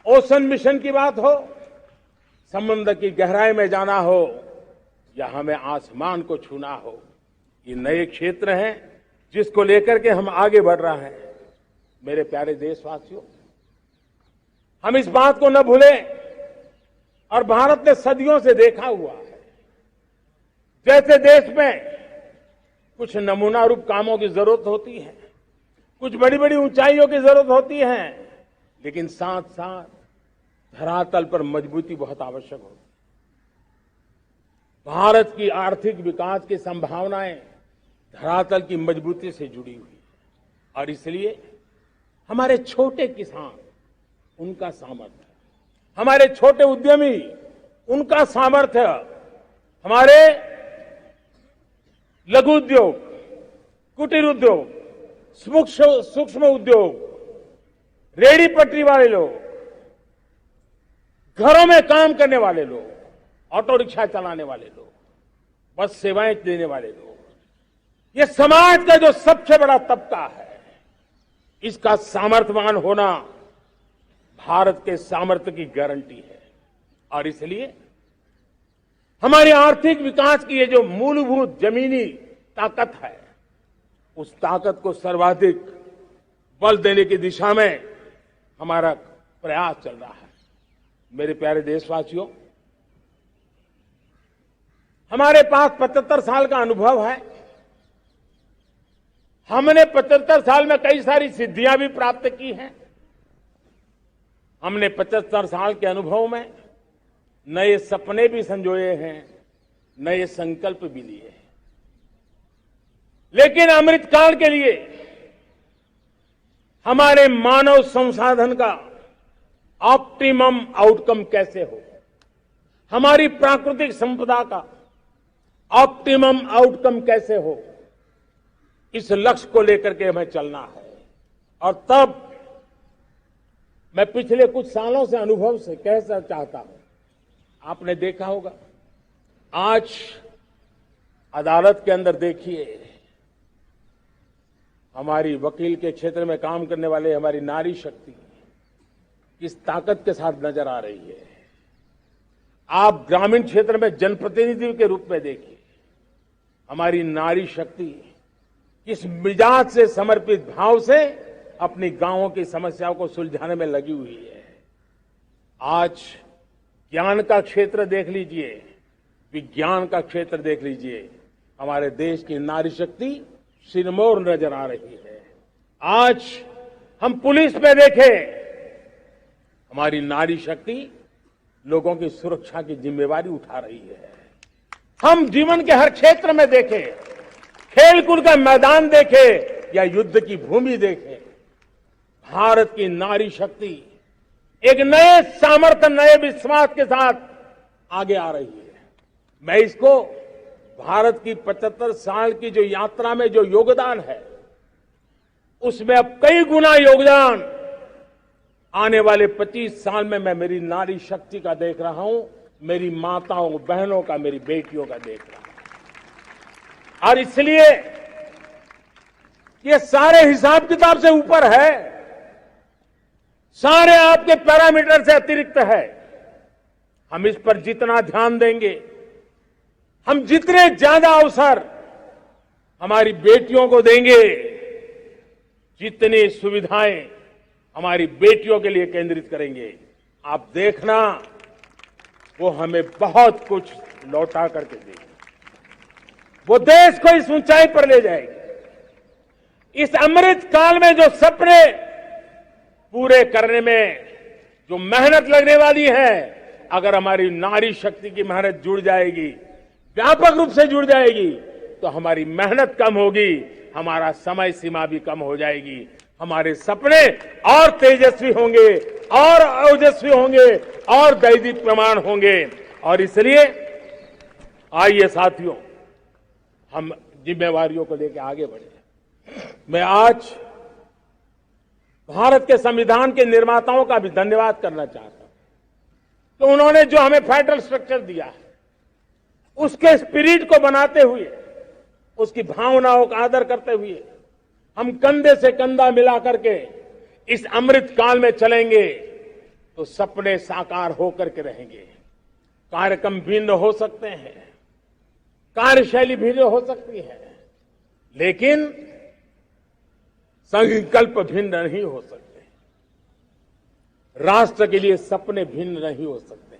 ओशन मिशन की बात हो, समुद्र की गहराई में जाना हो या हमें आसमान को छूना हो, ये नए क्षेत्र हैं जिसको लेकर के हम आगे बढ़ रहे हैं। मेरे प्यारे देशवासियों, हम इस बात को न भूलें, और भारत ने सदियों से देखा हुआ है, जैसे देश में कुछ नमूना रूप कामों की जरूरत होती है, कुछ बड़ी बड़ी ऊंचाइयों की जरूरत होती है, लेकिन साथ साथ धरातल पर मजबूती बहुत आवश्यक होती है। भारत की आर्थिक विकास की संभावनाएं धरातल की मजबूती से जुड़ी हुई है, और इसलिए हमारे छोटे किसान, उनका सामर्थ्य, हमारे छोटे उद्यमी, उनका सामर्थ्य, हमारे लघु उद्योग, कुटीर उद्योग, सूक्ष्म उद्योग, रेहड़ी पटरी वाले लोग, घरों में काम करने वाले लोग, ऑटो रिक्शा चलाने वाले लोग, बस सेवाएं देने वाले लोग, ये समाज का जो सबसे बड़ा तबका है, इसका सामर्थ्यवान होना भारत के सामर्थ्य की गारंटी है। और इसलिए हमारे आर्थिक विकास की ये जो मूलभूत जमीनी ताकत है, उस ताकत को सर्वाधिक बल देने की दिशा में हमारा प्रयास चल रहा है। मेरे प्यारे देशवासियों, हमारे पास 75 साल का अनुभव है। हमने 75 साल में कई सारी सिद्धियां भी प्राप्त की हैं। हमने 75 साल के अनुभव में नए सपने भी संजोए हैं, नए संकल्प भी लिए हैं। लेकिन अमृतकाल के लिए हमारे मानव संसाधन का ऑप्टिमम आउटकम कैसे हो, हमारी प्राकृतिक संपदा का ऑप्टिमम आउटकम कैसे हो, इस लक्ष्य को लेकर के हमें चलना है। और तब मैं पिछले कुछ सालों से अनुभव से कह चाहता हूं, आपने देखा होगा, आज अदालत के अंदर देखिए, हमारी वकील के क्षेत्र में काम करने वाले हमारी नारी शक्ति किस ताकत के साथ नजर आ रही है। आप ग्रामीण क्षेत्र में जनप्रतिनिधि के रूप में देखिए, हमारी नारी शक्ति किस मिजाज से, समर्पित भाव से अपनी गांवों की समस्याओं को सुलझाने में लगी हुई है। आज ज्ञान का क्षेत्र देख लीजिए, विज्ञान का क्षेत्र देख लीजिए, हमारे देश की नारी शक्ति सिरमौर नजर आ रही है। आज हम पुलिस में देखें, हमारी नारी शक्ति लोगों की सुरक्षा की जिम्मेवारी उठा रही है। हम जीवन के हर क्षेत्र में देखें, खेलकूद का मैदान देखें या युद्ध की भूमि देखें, भारत की नारी शक्ति एक नए सामर्थ्य, नए विश्वास के साथ आगे आ रही है। मैं इसको भारत की 75 साल की जो यात्रा में जो योगदान है, उसमें अब कई गुना योगदान आने वाले 25 साल में मैं मेरी नारी शक्ति का देख रहा हूं, मेरी माताओं बहनों का, मेरी बेटियों का देख रहा हूं। और इसलिए ये सारे हिसाब किताब से ऊपर है, सारे आपके पैरामीटर से अतिरिक्त है। हम इस पर जितना ध्यान देंगे, हम जितने ज्यादा अवसर हमारी बेटियों को देंगे, जितनी सुविधाएं हमारी बेटियों के लिए केंद्रित करेंगे, आप देखना वो हमें बहुत कुछ लौटा करके देगी। वो देश को इस ऊंचाई पर ले जाएगी। इस अमृत काल में जो सपने पूरे करने में जो मेहनत लगने वाली है, अगर हमारी नारी शक्ति की मेहनत जुड़ जाएगी, व्यापक रूप से जुड़ जाएगी, तो हमारी मेहनत कम होगी, हमारा समय सीमा भी कम हो जाएगी, हमारे सपने और तेजस्वी होंगे, और ओजस्वी होंगे, और दैदीप्यमान होंगे। और इसलिए आइए साथियों, हम जिम्मेवारियों को लेकर आगे बढ़े। मैं आज भारत के संविधान के निर्माताओं का भी धन्यवाद करना चाहता हूं कि उन्होंने जो हमें फेडरल स्ट्रक्चर दिया है, उसके स्पिरिट को बनाते हुए, उसकी भावनाओं का आदर करते हुए हम कंधे से कंधा मिला करके इस अमृत काल में चलेंगे तो सपने साकार होकर के रहेंगे। कार्यक्रम भिन्न हो सकते हैं, कार्यशैली भिन्न हो सकती है, लेकिन संकल्प भिन्न नहीं हो सकते। राष्ट्र के लिए सपने भिन्न नहीं हो सकते।